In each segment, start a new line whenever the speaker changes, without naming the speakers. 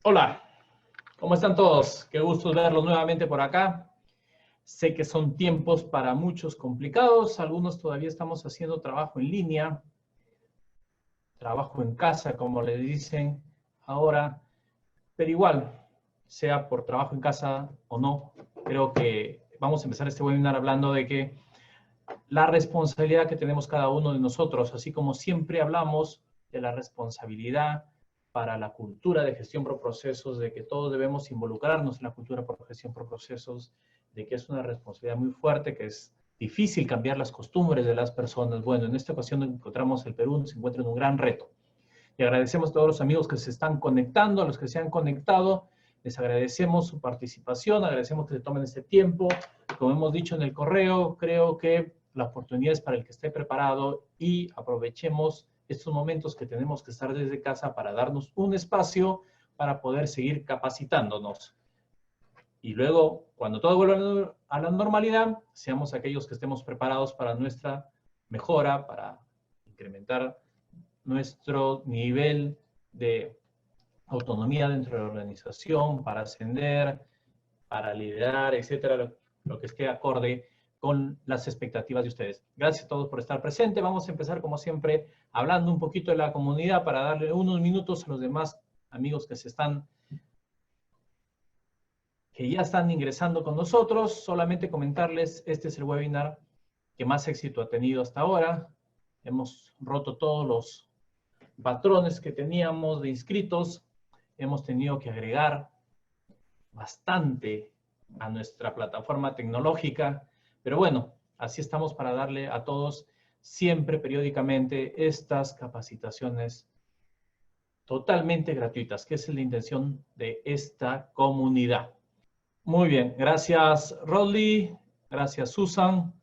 Hola, ¿cómo están todos? Qué gusto verlos nuevamente por acá. Sé que son tiempos para muchos complicados. Algunos todavía estamos haciendo trabajo en línea, trabajo en casa, como le dicen ahora. Pero igual, sea por trabajo en casa o no, creo que vamos a empezar este webinar hablando de que la responsabilidad que tenemos cada uno de nosotros, así como siempre hablamos de la responsabilidad para la cultura de gestión por procesos, de que todos debemos involucrarnos en la cultura por gestión por procesos, de que es una responsabilidad muy fuerte, que es difícil cambiar las costumbres de las personas. Bueno, en esta ocasión encontramos el Perú, se encuentra en un gran reto. Y agradecemos a todos los amigos que se están conectando, a los que se han conectado. Les agradecemos su participación, agradecemos que se tomen este tiempo. Como hemos dicho en el correo, creo que la oportunidad es para el que esté preparado y aprovechemos estos momentos que tenemos que estar desde casa para darnos un espacio para poder seguir capacitándonos. Y luego, cuando todo vuelva a la normalidad, seamos aquellos que estemos preparados para nuestra mejora, para incrementar nuestro nivel de autonomía dentro de la organización, para ascender, para liderar, etcétera, lo que esté acorde con las expectativas de ustedes. Gracias a todos por estar presentes. Vamos a empezar, como siempre, hablando un poquito de la comunidad para darle unos minutos a los demás amigos que ya están ingresando con nosotros. Solamente comentarles, este es el webinar que más éxito ha tenido hasta ahora. Hemos roto todos los patrones que teníamos de inscritos. Hemos tenido que agregar bastante a nuestra plataforma tecnológica, pero bueno, así estamos para darle a todos siempre periódicamente estas capacitaciones totalmente gratuitas, que es la intención de esta comunidad. Muy bien, gracias Rodley, gracias Susan,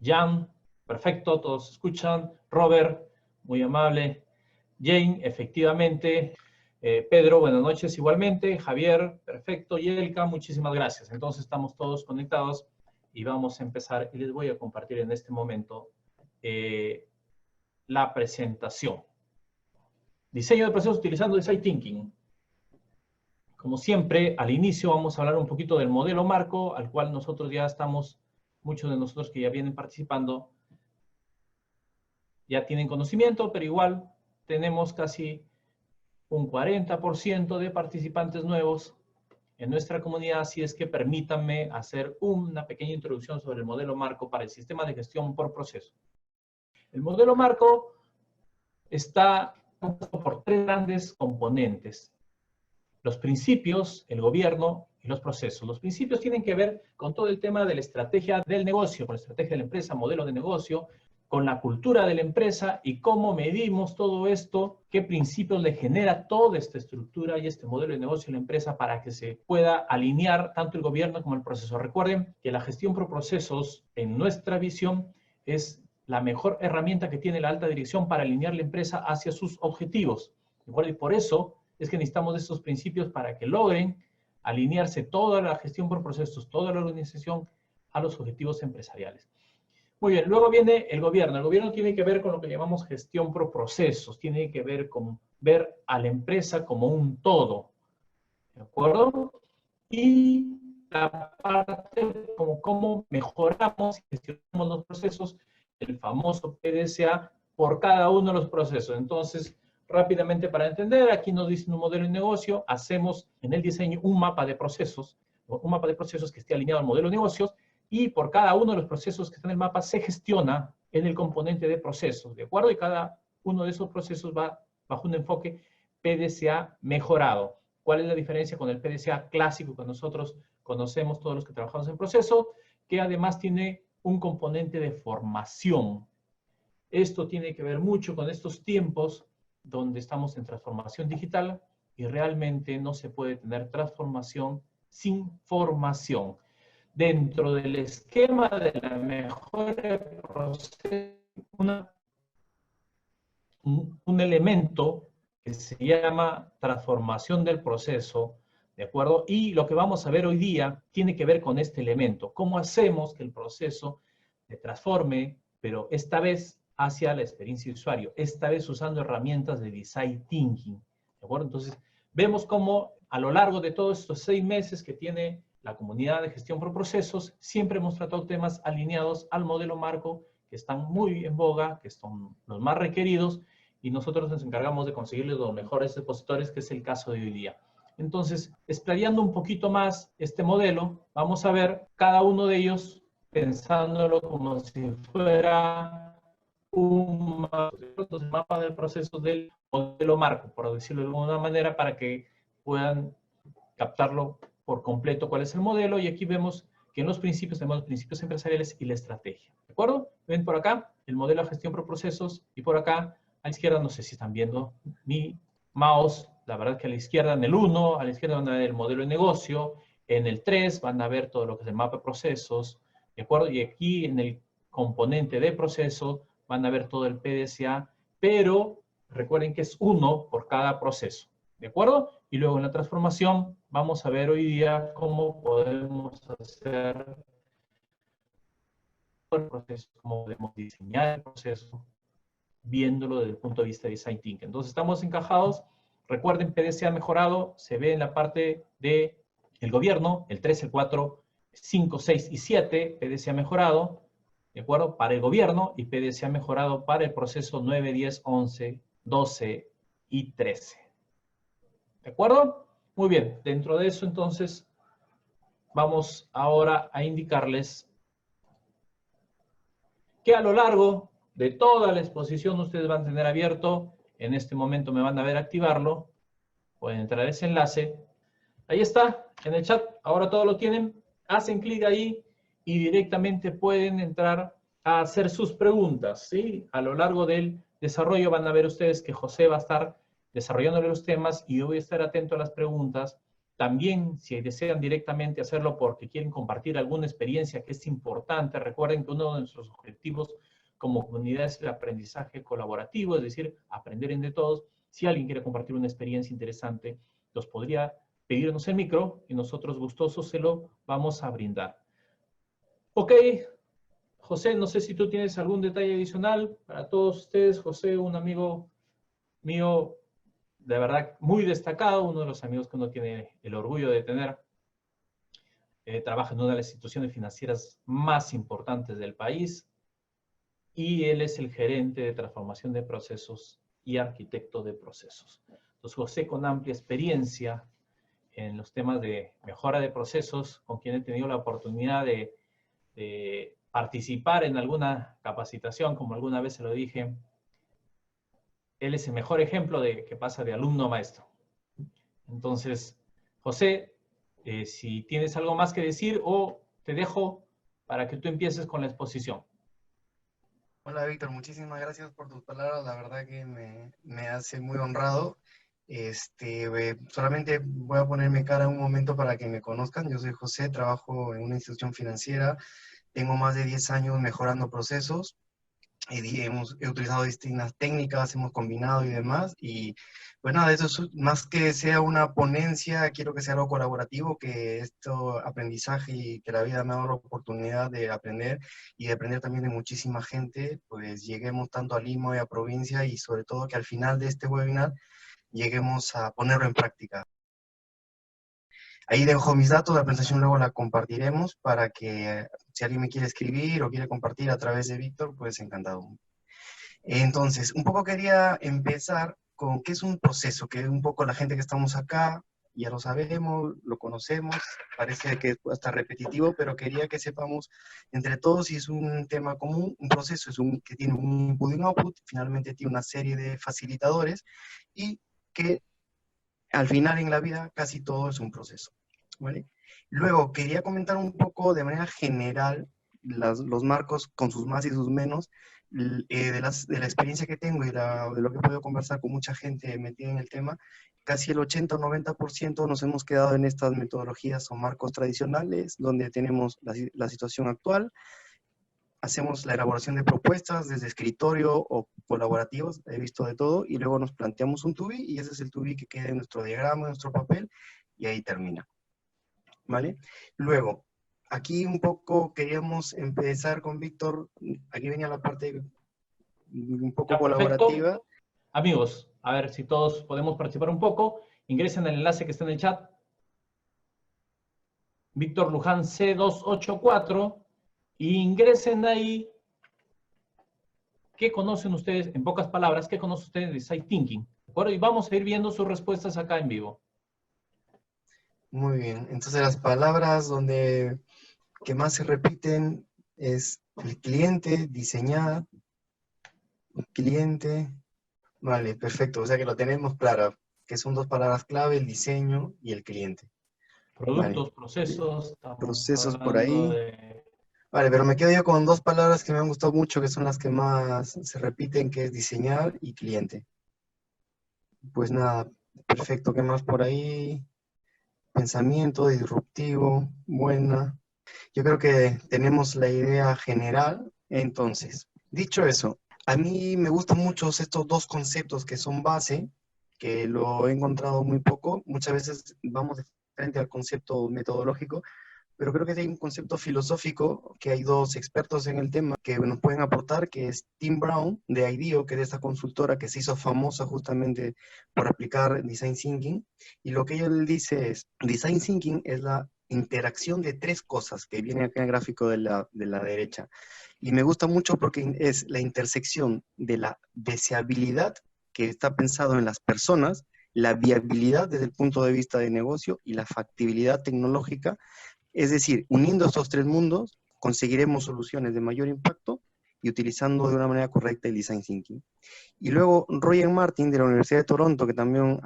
Jan, perfecto, todos escuchan, Robert, muy amable, Jane, efectivamente, Pedro, buenas noches igualmente, Javier, perfecto, Yelka, muchísimas gracias. Entonces estamos todos conectados y vamos a empezar y les voy a compartir en este momento la presentación. Diseño de procesos utilizando Design Thinking. Como siempre, al inicio vamos a hablar un poquito del modelo marco, al cual nosotros ya estamos, muchos de nosotros que ya vienen participando, ya tienen conocimiento, pero igual tenemos casi un 40% de participantes nuevos en nuestra comunidad, así es que permítanme hacer una pequeña introducción sobre el modelo marco para el sistema de gestión por proceso. El modelo marco está compuesto por tres grandes componentes: los principios, el gobierno y los procesos. Los principios tienen que ver con todo el tema de la estrategia del negocio, con la estrategia de la empresa, modelo de negocio, con la cultura de la empresa y cómo medimos todo esto, qué principios le genera toda esta estructura y este modelo de negocio en la empresa para que se pueda alinear tanto el gobierno como el proceso. Recuerden que la gestión por procesos, en nuestra visión, es la mejor herramienta que tiene la alta dirección para alinear la empresa hacia sus objetivos. ¿De acuerdo? Y por eso es que necesitamos de estos principios para que logren alinearse toda la gestión por procesos, toda la organización a los objetivos empresariales. Muy bien, luego viene el gobierno. El gobierno tiene que ver con lo que llamamos gestión por procesos, tiene que ver con ver a la empresa como un todo, ¿de acuerdo? Y la parte como cómo mejoramos y gestionamos los procesos, el famoso PDCA por cada uno de los procesos. Entonces, rápidamente para entender, aquí nos dice un modelo de negocio, hacemos en el diseño un mapa de procesos que esté alineado al modelo de negocios, y por cada uno de los procesos que está en el mapa se gestiona en el componente de procesos, ¿de acuerdo? Y cada uno de esos procesos va bajo un enfoque PDCA mejorado. ¿Cuál es la diferencia con el PDCA clásico que nosotros conocemos todos los que trabajamos en proceso? Que además tiene un componente de formación. Esto tiene que ver mucho con estos tiempos donde estamos en transformación digital y realmente no se puede tener transformación sin formación. Dentro del esquema de la mejora de proceso, un elemento que se llama transformación del proceso, ¿de acuerdo? Y lo que vamos a ver hoy día tiene que ver con este elemento. ¿Cómo hacemos que el proceso se transforme, pero esta vez hacia la experiencia de usuario, esta vez usando herramientas de Design Thinking, ¿de acuerdo? Entonces, vemos cómo a lo largo de todos estos 6 meses que tiene la comunidad de gestión por procesos, siempre hemos tratado temas alineados al modelo marco, que están muy en boga, que son los más requeridos, y nosotros nos encargamos de conseguirles los mejores expositores, que es el caso de hoy día. Entonces, explayando un poquito más este modelo, vamos a ver cada uno de ellos pensándolo como si fuera un mapa del proceso del modelo marco, por decirlo de alguna manera, para que puedan captarlo por completo cuál es el modelo. Y aquí vemos que en los principios tenemos los principios empresariales y la estrategia. ¿De acuerdo? Ven por acá el modelo de gestión por procesos y por acá a la izquierda, no sé si están viendo mi mouse, la verdad que a la izquierda en el 1, a la izquierda van a ver el modelo de negocio, en el 3 van a ver todo lo que es el mapa de procesos, ¿de acuerdo? Y aquí en el componente de proceso van a ver todo el PDCA, pero recuerden que es 1 por cada proceso, ¿de acuerdo? Y luego en la transformación vamos a ver hoy día cómo podemos hacer el proceso, cómo podemos diseñar el proceso, viéndolo desde el punto de vista de Design Thinking. Entonces estamos encajados. Recuerden, PDCA mejorado se ve en la parte de el gobierno, el 3, el 4, 5, 6 y 7, PDCA mejorado, ¿de acuerdo? Para el gobierno, y PDCA mejorado para el proceso 9, 10, 11, 12 y 13. ¿De acuerdo? Muy bien, dentro de eso entonces vamos ahora a indicarles que a lo largo de toda la exposición ustedes van a tener abierto, en este momento me van a ver activarlo, pueden entrar a ese enlace, ahí está, en el chat, ahora todo lo tienen, hacen clic ahí y directamente pueden entrar a hacer sus preguntas, ¿sí? A lo largo del desarrollo van a ver ustedes que José va a estar desarrollándole los temas y yo voy a estar atento a las preguntas. También, si desean directamente hacerlo porque quieren compartir alguna experiencia que es importante, recuerden que uno de nuestros objetivos como comunidad es el aprendizaje colaborativo, es decir, aprender entre todos. Si alguien quiere compartir una experiencia interesante, los podría pedirnos el micro y nosotros gustosos se lo vamos a brindar. Ok, José, no sé si tú tienes algún detalle adicional para todos ustedes. José, un amigo mío de verdad muy destacado, uno de los amigos que uno tiene el orgullo de tener. Trabaja en una de las instituciones financieras más importantes del país y él es el gerente de transformación de procesos y arquitecto de procesos. Entonces, José, con amplia experiencia en los temas de mejora de procesos, con quien he tenido la oportunidad de participar en alguna capacitación, como alguna vez se lo dije, él es el mejor ejemplo de que pasa de alumno a maestro. Entonces, José, si tienes algo más que decir o te dejo para que tú empieces con la exposición.
Hola Víctor, muchísimas gracias por tus palabras, la verdad que me hace muy honrado. Solamente voy a ponerme cara un momento para que me conozcan. Yo soy José, trabajo en una institución financiera, tengo más de 10 años mejorando procesos. He utilizado distintas técnicas, hemos combinado y demás, y pues nada, eso es más que sea una ponencia, quiero que sea algo colaborativo, que esto aprendizaje y que la vida me ha dado la oportunidad de aprender y de aprender también de muchísima gente, pues lleguemos tanto a Lima y a provincia y sobre todo que al final de este webinar lleguemos a ponerlo en práctica. Ahí dejo mis datos, la presentación luego la compartiremos para que si alguien me quiere escribir o quiere compartir a través de Víctor, pues encantado. Entonces, un poco quería empezar con qué es un proceso, que un poco la gente que estamos acá ya lo sabemos, lo conocemos, parece que es hasta repetitivo, pero quería que sepamos entre todos si es un tema común. Un proceso es que tiene un input y un output, finalmente tiene una serie de facilitadores y que al final en la vida casi todo es un proceso, ¿vale? Luego, quería comentar un poco de manera general los marcos con sus más y sus menos, de la experiencia que tengo y de lo que he podido conversar con mucha gente metida en el tema. Casi el 80 o 90% nos hemos quedado en estas metodologías o marcos tradicionales, donde tenemos la situación actual, hacemos la elaboración de propuestas desde escritorio o colaborativos, he visto de todo, y luego nos planteamos un to-be, y ese es el to-be que queda en nuestro diagrama, en nuestro papel, y ahí termina, ¿vale? Luego, aquí un poco queríamos empezar con Víctor, aquí venía la parte un poco
Ya, perfecto.
colaborativa.
Amigos, a ver si todos podemos participar un poco. Ingresen al enlace que está en el chat. Víctor Luján C284. Y ingresen ahí. ¿Qué conocen ustedes, en pocas palabras, qué conocen ustedes de Design Thinking? Bueno, y vamos a ir viendo sus respuestas acá en vivo.
Muy bien. Entonces las palabras que más se repiten es el cliente, diseñar, cliente. Vale, perfecto. O sea que lo tenemos claro, que son dos palabras clave, el diseño y el cliente. Vale.
Productos, procesos, estamos
Procesos por
hablando
ahí.
de...
Vale, pero me quedo yo con dos palabras que me han gustado mucho, que son las que más se repiten, que es diseñar y cliente. Pues nada, perfecto. ¿Qué más por ahí? Pensamiento disruptivo, buena. Yo creo que tenemos la idea general. Entonces, dicho eso, a mí me gustan mucho estos dos conceptos que son base, que lo he encontrado muy poco. Muchas veces vamos de frente al concepto metodológico, pero creo que hay un concepto filosófico que hay dos expertos en el tema que nos pueden aportar, que es Tim Brown de IDEO, que es de esta consultora que se hizo famosa justamente por aplicar Design Thinking. Y lo que él dice es, Design Thinking es la interacción de tres cosas, que viene acá en el gráfico de la derecha. Y me gusta mucho porque es la intersección de la deseabilidad que está pensado en las personas, la viabilidad desde el punto de vista de negocio y la factibilidad tecnológica. Es decir, uniendo estos tres mundos, conseguiremos soluciones de mayor impacto y utilizando de una manera correcta el design thinking. Y luego Roger Martin de la Universidad de Toronto, que también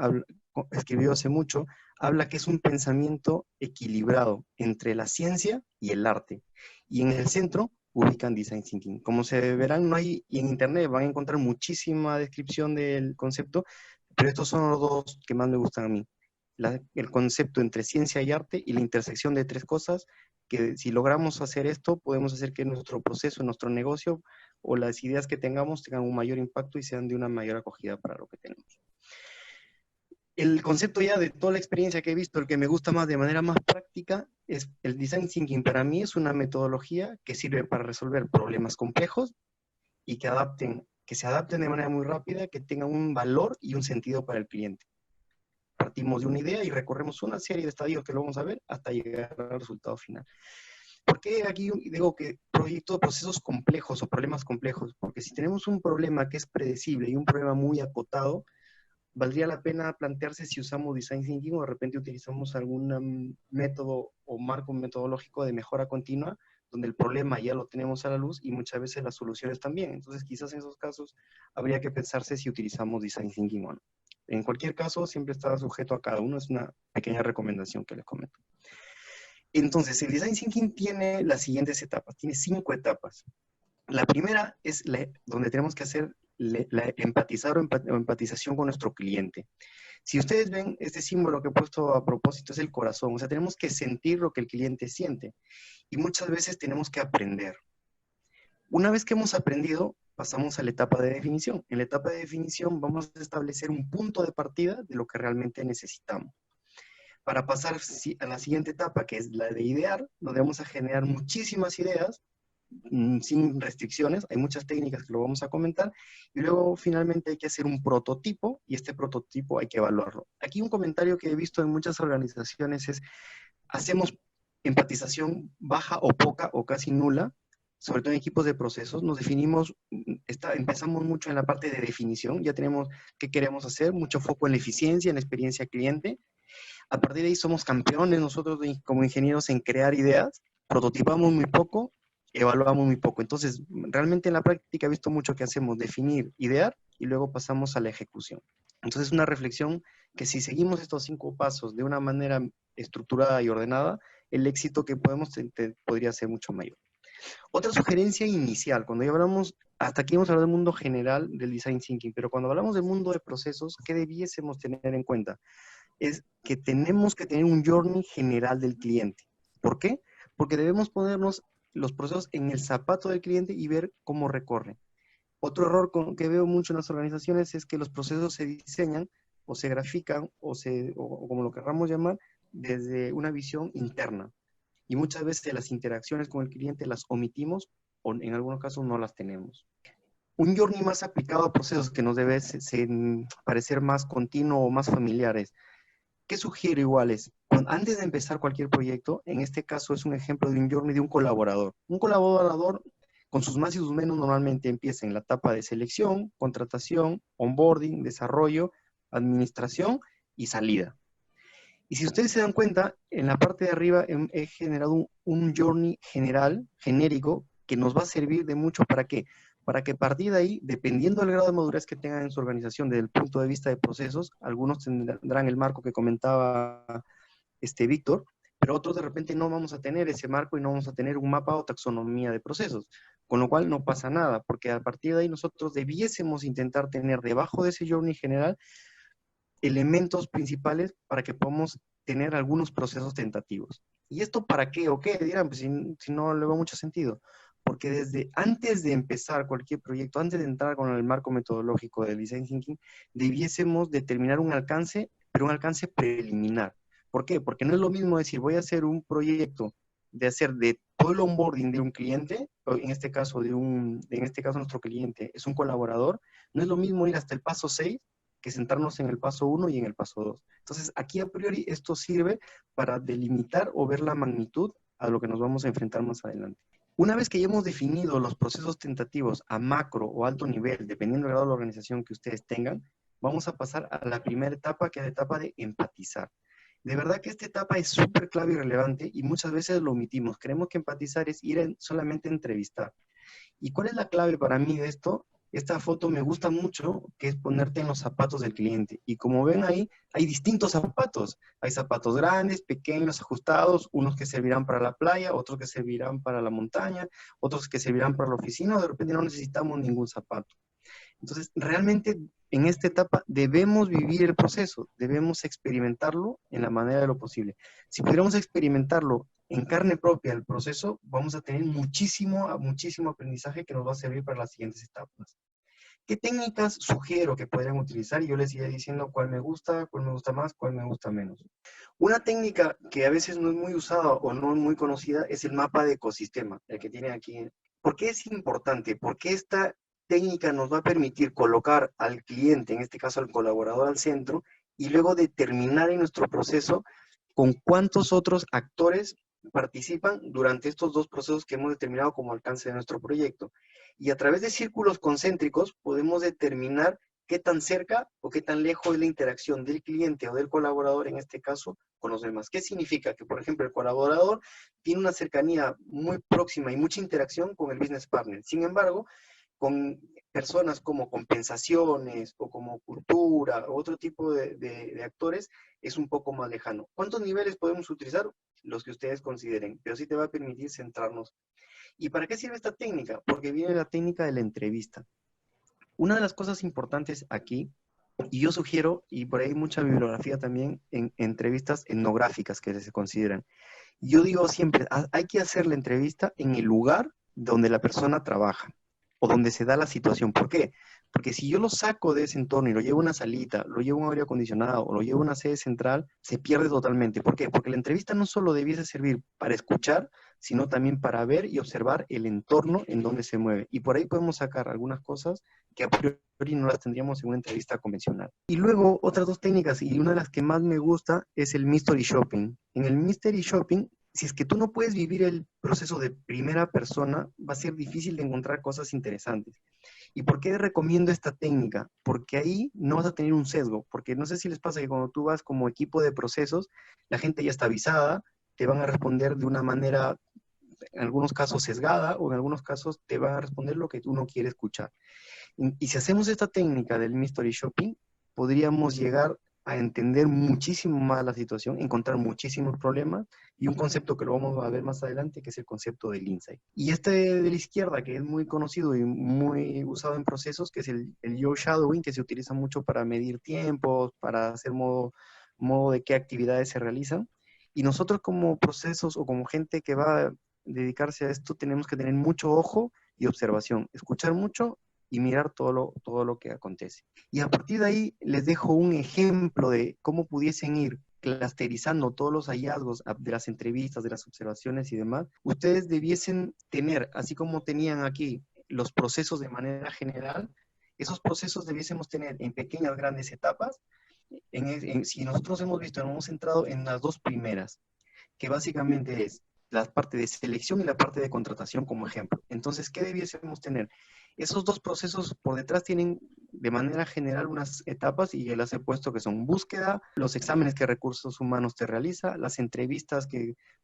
escribió hace mucho, habla que es un pensamiento equilibrado entre la ciencia y el arte. Y en el centro ubican design thinking. Como se verán, no hay, y en internet van a encontrar muchísima descripción del concepto, pero estos son los dos que más me gustan a mí. El concepto entre ciencia y arte y la intersección de tres cosas, que si logramos hacer esto, podemos hacer que nuestro proceso, nuestro negocio o las ideas que tengamos tengan un mayor impacto y sean de una mayor acogida para lo que tenemos. El concepto ya de toda la experiencia que he visto, el que me gusta más de manera más práctica, es el design thinking. Para mí es una metodología que sirve para resolver problemas complejos y que se adapten de manera muy rápida, que tengan un valor y un sentido para el cliente. Partimos de una idea y recorremos una serie de estadios que lo vamos a ver hasta llegar al resultado final. ¿Por qué aquí digo que procesos complejos o problemas complejos? Porque si tenemos un problema que es predecible y un problema muy acotado, valdría la pena plantearse si usamos Design Thinking o de repente utilizamos algún método o marco metodológico de mejora continua, donde el problema ya lo tenemos a la luz y muchas veces las soluciones también. Entonces, quizás en esos casos habría que pensarse si utilizamos Design Thinking o no. En cualquier caso, siempre está sujeto a cada uno. Es una pequeña recomendación que les comento. Entonces, el Design Thinking tiene las siguientes etapas. Tiene 5 etapas. La primera es donde tenemos que hacer la empatizar o empatización con nuestro cliente. Si ustedes ven, este símbolo que he puesto a propósito es el corazón. O sea, tenemos que sentir lo que el cliente siente. Y muchas veces tenemos que aprender. Una vez que hemos aprendido, pasamos a la etapa de definición. En la etapa de definición vamos a establecer un punto de partida de lo que realmente necesitamos. Para pasar a la siguiente etapa, que es la de idear, donde vamos a generar muchísimas ideas sin restricciones. Hay muchas técnicas que lo vamos a comentar. Y luego finalmente hay que hacer un prototipo y este prototipo hay que evaluarlo. Aquí un comentario que he visto en muchas organizaciones es, hacemos empatización baja o poca o casi nula, sobre todo en equipos de procesos. Nos definimos, empezamos mucho en la parte de definición, ya tenemos qué queremos hacer, mucho foco en la eficiencia, en la experiencia cliente. A partir de ahí somos campeones nosotros como ingenieros en crear ideas, prototipamos muy poco, evaluamos muy poco. Entonces, realmente en la práctica he visto mucho que hacemos, definir, idear y luego pasamos a la ejecución. Entonces, una reflexión que si seguimos estos 5 pasos de una manera estructurada y ordenada, el éxito que podemos podría ser mucho mayor. Otra sugerencia inicial, cuando ya hablamos, hasta aquí hemos hablado del mundo general del design thinking, pero cuando hablamos del mundo de procesos, ¿qué debiésemos tener en cuenta? Es que tenemos que tener un journey general del cliente. ¿Por qué? Porque debemos ponernos los procesos en el zapato del cliente y ver cómo recorre. Otro error que veo mucho en las organizaciones es que los procesos se diseñan o se grafican o como lo querramos llamar, desde una visión interna. Y muchas veces las interacciones con el cliente las omitimos o en algunos casos no las tenemos. Un journey más aplicado a procesos que nos debe parecer más continuo o más familiares. ¿Qué sugiero igual es? Antes de empezar cualquier proyecto, en este caso es un ejemplo de un journey de un colaborador. Un colaborador con sus más y sus menos normalmente empieza en la etapa de selección, contratación, onboarding, desarrollo, administración y salida. Y si ustedes se dan cuenta, en la parte de arriba he generado un journey general, genérico, que nos va a servir de mucho. ¿Para qué? Para que a partir de ahí, dependiendo del grado de madurez que tengan en su organización desde el punto de vista de procesos, algunos tendrán el marco que comentaba Víctor, pero otros de repente no vamos a tener ese marco y no vamos a tener un mapa o taxonomía de procesos, con lo cual no pasa nada, porque a partir de ahí nosotros debiésemos intentar tener debajo de ese journey general elementos principales para que podamos tener algunos procesos tentativos. ¿Y esto para qué o qué? Dirán, pues si no le veo mucho sentido. Porque desde antes de empezar cualquier proyecto, antes de entrar con el marco metodológico del Design Thinking, debiésemos determinar un alcance, pero un alcance preliminar. ¿Por qué? Porque no es lo mismo decir, voy a hacer un proyecto de hacer de todo el onboarding de un cliente, en este caso nuestro cliente es un colaborador, no es lo mismo ir hasta el paso 6 que centrarnos en el paso 1 y en el paso 2. Entonces, aquí a priori esto sirve para delimitar o ver la magnitud a lo que nos vamos a enfrentar más adelante. Una vez que ya hemos definido los procesos tentativos a macro o alto nivel, dependiendo del grado de la organización que ustedes tengan, vamos a pasar a la primera etapa, que es la etapa de empatizar. De verdad que esta etapa es súper clave y relevante y muchas veces lo omitimos. Creemos que empatizar es ir solamente a entrevistar. ¿Y cuál es la clave para mí de esto? Esta foto me gusta mucho, que es ponerte en los zapatos del cliente. Y como ven ahí, hay distintos zapatos. Hay zapatos grandes, pequeños, ajustados, unos que servirán para la playa, otros que servirán para la montaña, otros que servirán para la oficina, o de repente no necesitamos ningún zapato. Entonces, realmente en esta etapa debemos vivir el proceso, debemos experimentarlo en la manera de lo posible. Si pudiéramos experimentarlo en carne propia el proceso, vamos a tener muchísimo aprendizaje que nos va a servir para las siguientes etapas. ¿Qué técnicas sugiero que podrían utilizar? Y yo les iré diciendo cuál me gusta más, cuál me gusta menos. Una técnica que a veces no es muy usada o no es muy conocida es el mapa de ecosistema, el que tienen aquí. ¿Por qué es importante? Porque esta técnica nos va a permitir colocar al cliente, en este caso al colaborador, al centro, y luego determinar en nuestro proceso con cuántos otros actores participan durante estos dos procesos que hemos determinado como alcance de nuestro proyecto. Y a través de círculos concéntricos podemos determinar qué tan cerca o qué tan lejos es la interacción del cliente o del colaborador, en este caso, con los demás. ¿Qué significa? Que, por ejemplo, el colaborador tiene una cercanía muy próxima y mucha interacción con el business partner. Sin embargo, con personas como compensaciones o como cultura o otro tipo de actores, es un poco más lejano. ¿Cuántos niveles podemos utilizar? Los que ustedes consideren, pero sí te va a permitir centrarnos. ¿Y para qué sirve esta técnica? Porque viene la técnica de la entrevista. Una de las cosas importantes aquí, y yo sugiero, y por ahí hay mucha bibliografía también, en entrevistas etnográficas que se consideran. Yo digo siempre, hay que hacer la entrevista en el lugar donde la persona trabaja o donde se da la situación. ¿Por qué? Porque si yo lo saco de ese entorno y lo llevo a una salita, lo llevo a un aire acondicionado o lo llevo a una sede central, se pierde totalmente. ¿Por qué? Porque la entrevista no solo debiese servir para escuchar, sino también para ver y observar el entorno en donde se mueve. Y por ahí podemos sacar algunas cosas que a priori no las tendríamos en una entrevista convencional. Y luego, otras dos técnicas, y una de las que más me gusta es el mystery shopping. En el mystery shopping, si es que tú no puedes vivir el proceso de primera persona, va a ser difícil de encontrar cosas interesantes. ¿Y por qué recomiendo esta técnica? Porque ahí no vas a tener un sesgo, porque no sé si les pasa que cuando tú vas como equipo de procesos, la gente ya está avisada, te van a responder de una manera, en algunos casos sesgada, o en algunos casos te van a responder lo que tú no quieres escuchar. Y si hacemos esta técnica del mystery shopping, podríamos llegar a entender muchísimo más la situación, encontrar muchísimos problemas y un concepto que lo vamos a ver más adelante, que es el concepto del insight. Y este de la izquierda, que es muy conocido y muy usado en procesos, que es el geoshadowing, que se utiliza mucho para medir tiempos, para hacer modo de qué actividades se realizan. Y nosotros como procesos o como gente que va a dedicarse a esto, tenemos que tener mucho ojo y observación, escuchar mucho y mirar todo lo que acontece. Y a partir de ahí les dejo un ejemplo de cómo pudiesen ir clusterizando todos los hallazgos de las entrevistas, de las observaciones y demás. Ustedes debiesen tener, así como tenían aquí los procesos de manera general, esos procesos debiésemos tener en pequeñas, grandes etapas, si nosotros hemos visto, nos hemos centrado en las dos primeras, que básicamente es la parte de selección y la parte de contratación como ejemplo. Entonces, ¿qué debiésemos tener? Esos dos procesos por detrás tienen de manera general unas etapas y yo las he puesto que son búsqueda, los exámenes que recursos humanos te realiza, las entrevistas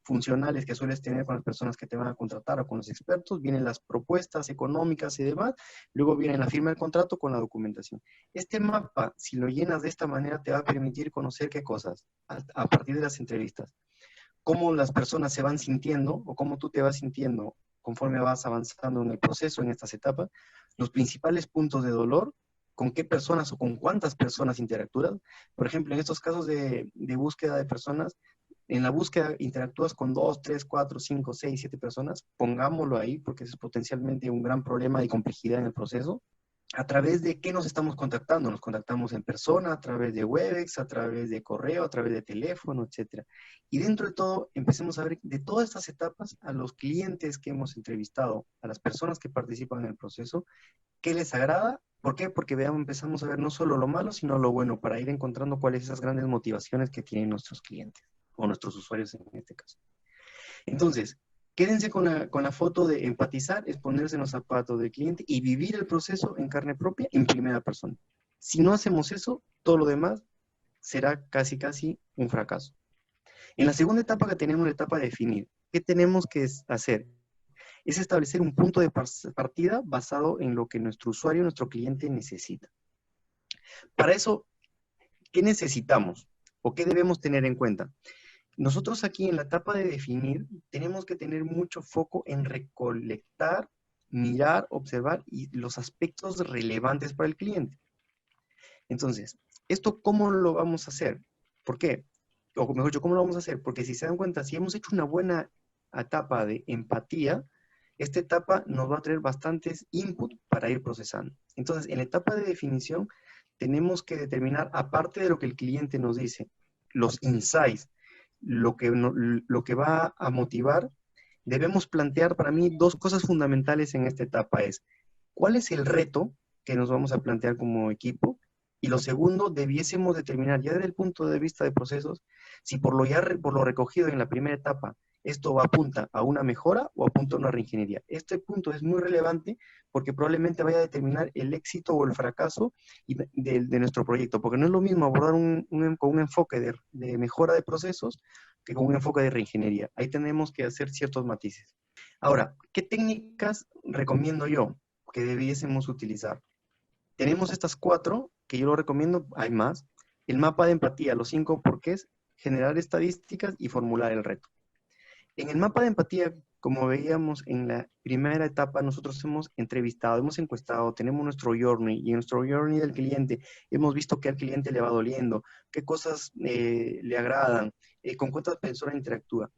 funcionales que sueles tener con las personas que te van a contratar o con los expertos, vienen las propuestas económicas y demás, luego viene la firma del contrato con la documentación. Este mapa, si lo llenas de esta manera, te va a permitir conocer qué cosas a partir de las entrevistas, cómo las personas se van sintiendo o cómo tú te vas sintiendo conforme vas avanzando en el proceso, en estas etapas, los principales puntos de dolor, con qué personas o con cuántas personas interactúas. Por ejemplo, en estos casos de búsqueda de personas, en la búsqueda interactúas con 2, 3, 4, 5, 6, 7 personas, pongámoslo ahí porque es potencialmente un gran problema de complejidad en el proceso. ¿A través de qué nos estamos contactando? Nos contactamos en persona, a través de Webex, a través de correo, a través de teléfono, etc. Y dentro de todo, empecemos a ver de todas estas etapas a los clientes que hemos entrevistado, a las personas que participan en el proceso, qué les agrada. ¿Por qué? Porque empezamos a ver no solo lo malo, sino lo bueno, para ir encontrando cuáles son esas grandes motivaciones que tienen nuestros clientes, o nuestros usuarios en este caso. Entonces, quédense con la foto de empatizar, es ponerse en los zapatos del cliente y vivir el proceso en carne propia, en primera persona. Si no hacemos eso, todo lo demás será casi un fracaso. En la segunda etapa que tenemos, la etapa de definir, ¿qué tenemos que hacer? Es establecer un punto de partida basado en lo que nuestro usuario, nuestro cliente necesita. Para eso, ¿qué necesitamos? ¿O qué debemos tener en cuenta? Nosotros aquí en la etapa de definir tenemos que tener mucho foco en recolectar, mirar, observar y los aspectos relevantes para el cliente. Entonces, ¿esto cómo lo vamos a hacer? ¿Por qué? O mejor dicho, ¿cómo lo vamos a hacer? Porque si se dan cuenta, si hemos hecho una buena etapa de empatía, esta etapa nos va a traer bastantes inputs para ir procesando. Entonces, en la etapa de definición, tenemos que determinar, aparte de lo que el cliente nos dice, los insights, lo que va a motivar, debemos plantear para mí dos cosas fundamentales en esta etapa es, ¿cuál es el reto que nos vamos a plantear como equipo? Y lo segundo, debiésemos determinar ya desde el punto de vista de procesos, si por lo recogido en la primera etapa, esto apunta a una mejora o apunta a una reingeniería. Este punto es muy relevante porque probablemente vaya a determinar el éxito o el fracaso de nuestro proyecto, porque no es lo mismo abordar con un enfoque de mejora de procesos que con un enfoque de reingeniería. Ahí tenemos que hacer ciertos matices. Ahora, ¿qué técnicas recomiendo yo que debiésemos utilizar? Tenemos estas 4 que yo lo recomiendo, hay más. El mapa de empatía, los 5 porqués, generar estadísticas y formular el reto. En el mapa de empatía, como veíamos en la primera etapa, nosotros hemos entrevistado, hemos encuestado, tenemos nuestro journey, y en nuestro journey del cliente hemos visto qué al cliente le va doliendo, qué cosas le agradan, con cuántas personas interactúa.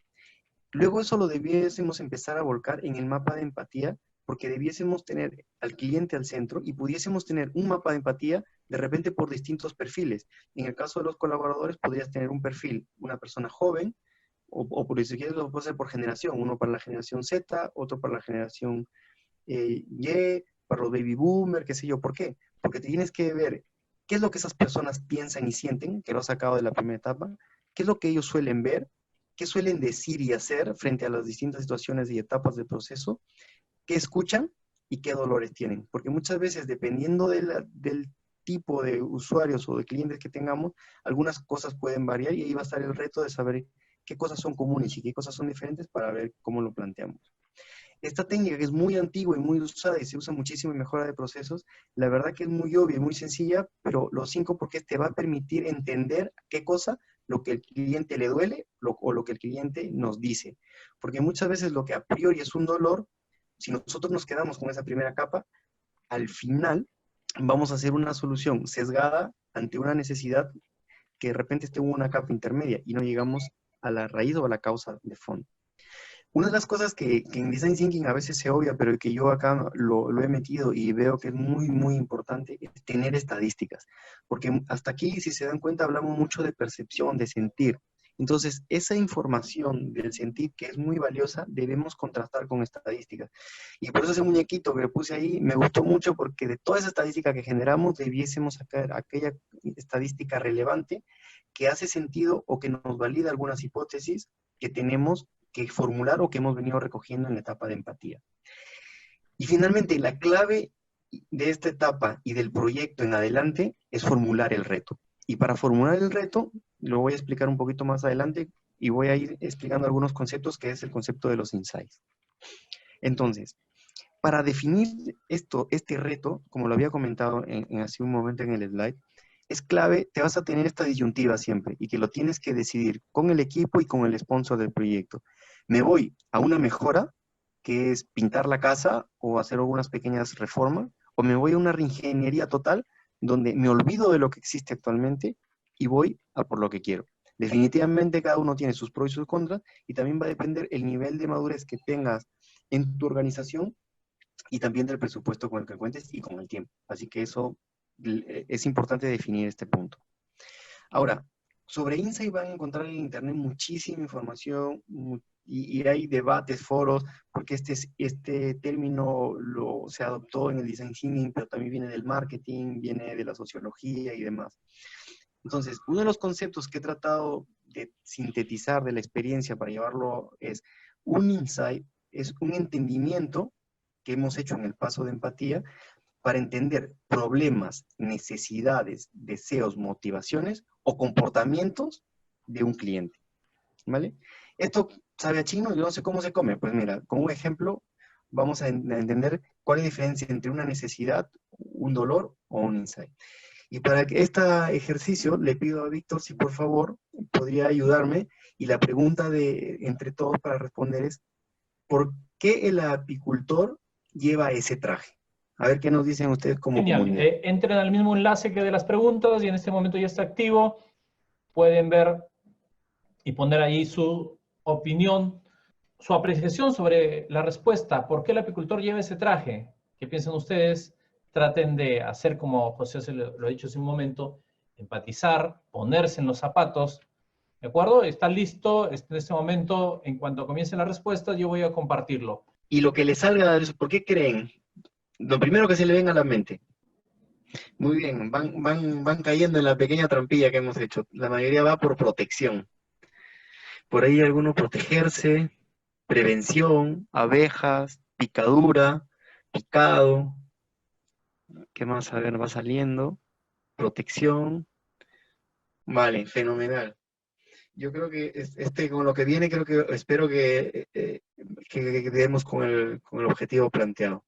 Luego eso lo debiésemos empezar a volcar en el mapa de empatía, porque debiésemos tener al cliente al centro y pudiésemos tener un mapa de empatía de repente por distintos perfiles. En el caso de los colaboradores podrías tener un perfil, una persona joven, o por si quieres lo puedes hacer por generación, uno para la generación Z, otro para la generación Y, para los baby boomers, qué sé yo. ¿Por qué? Porque tienes que ver qué es lo que esas personas piensan y sienten, que lo has sacado de la primera etapa, qué es lo que ellos suelen ver, qué suelen decir y hacer frente a las distintas situaciones y etapas del proceso, qué escuchan y qué dolores tienen. Porque muchas veces, dependiendo del tipo de usuarios o de clientes que tengamos, algunas cosas pueden variar y ahí va a estar el reto de saber qué cosas son comunes y qué cosas son diferentes para ver cómo lo planteamos. Esta técnica que es muy antigua y muy usada y se usa muchísimo en mejora de procesos, la verdad que es muy obvia y muy sencilla, pero los 5 porqués te va a permitir entender qué cosa, lo que el cliente le duele o lo que el cliente nos dice. Porque muchas veces lo que a priori es un dolor, si nosotros nos quedamos con esa primera capa, al final vamos a hacer una solución sesgada ante una necesidad que de repente esté en una capa intermedia y no llegamos a la raíz o a la causa de fondo. Una de las cosas que en Design Thinking a veces se obvia, pero que yo acá lo he metido y veo que es muy, muy importante, es tener estadísticas. Porque hasta aquí, si se dan cuenta, hablamos mucho de percepción, de sentir. Entonces, esa información del sentir, que es muy valiosa, debemos contrastar con estadísticas. Y por eso ese muñequito que le puse ahí me gustó mucho, porque de toda esa estadística que generamos, debiésemos sacar aquella estadística relevante que hace sentido o que nos valida algunas hipótesis que tenemos que formular o que hemos venido recogiendo en la etapa de empatía. Y finalmente, la clave de esta etapa y del proyecto en adelante es formular el reto. Y para formular el reto, lo voy a explicar un poquito más adelante y voy a ir explicando algunos conceptos, que es el concepto de los insights. Entonces, para definir este reto, como lo había comentado hace un momento en el slide, es clave, te vas a tener esta disyuntiva siempre y que lo tienes que decidir con el equipo y con el sponsor del proyecto. ¿Me voy a una mejora, que es pintar la casa o hacer algunas pequeñas reformas, o me voy a una reingeniería total donde me olvido de lo que existe actualmente y voy a por lo que quiero? Definitivamente cada uno tiene sus pros y sus contras, y también va a depender el nivel de madurez que tengas en tu organización y también del presupuesto con el que cuentes y con el tiempo. Así que eso es importante definir este punto. Ahora, sobre Insight van a encontrar en internet muchísima información y hay debates, foros, porque este término se adoptó en el design thinking, pero también viene del marketing, viene de la sociología y demás. Entonces, uno de los conceptos que he tratado de sintetizar de la experiencia para llevarlo es un insight, es un entendimiento que hemos hecho en el paso de empatía para entender problemas, necesidades, deseos, motivaciones o comportamientos de un cliente, ¿vale? Esto sabe a chino, yo no sé cómo se come. Pues mira, como un ejemplo, vamos a entender cuál es la diferencia entre una necesidad, un dolor o un insight. Y para este ejercicio le pido a Víctor si por favor podría ayudarme, y la pregunta entre todos para responder es: ¿por qué el apicultor lleva ese traje? A ver qué nos dicen ustedes como
Genial.
comunidad.
Entren al mismo enlace que de las preguntas y en este momento ya está activo. Pueden ver y poner ahí su opinión, su apreciación sobre la respuesta. ¿Por qué el apicultor lleva ese traje? ¿Qué piensan ustedes? Traten de hacer como José se lo ha dicho hace un momento, empatizar, ponerse en los zapatos. ¿De acuerdo? Está listo. En este momento, en cuanto comiencen las respuestas, yo voy a compartirlo.
Y lo que les salga de eso, ¿por qué creen? Lo primero que se le venga a la mente. Muy bien, van cayendo en la pequeña trampilla que hemos hecho. La mayoría va por protección. Por ahí alguno protegerse, prevención, abejas, picadura, picado. ¿Qué más? A ver, va saliendo. Protección. Vale, fenomenal. Yo creo que con lo que viene, espero que demos con el objetivo planteado.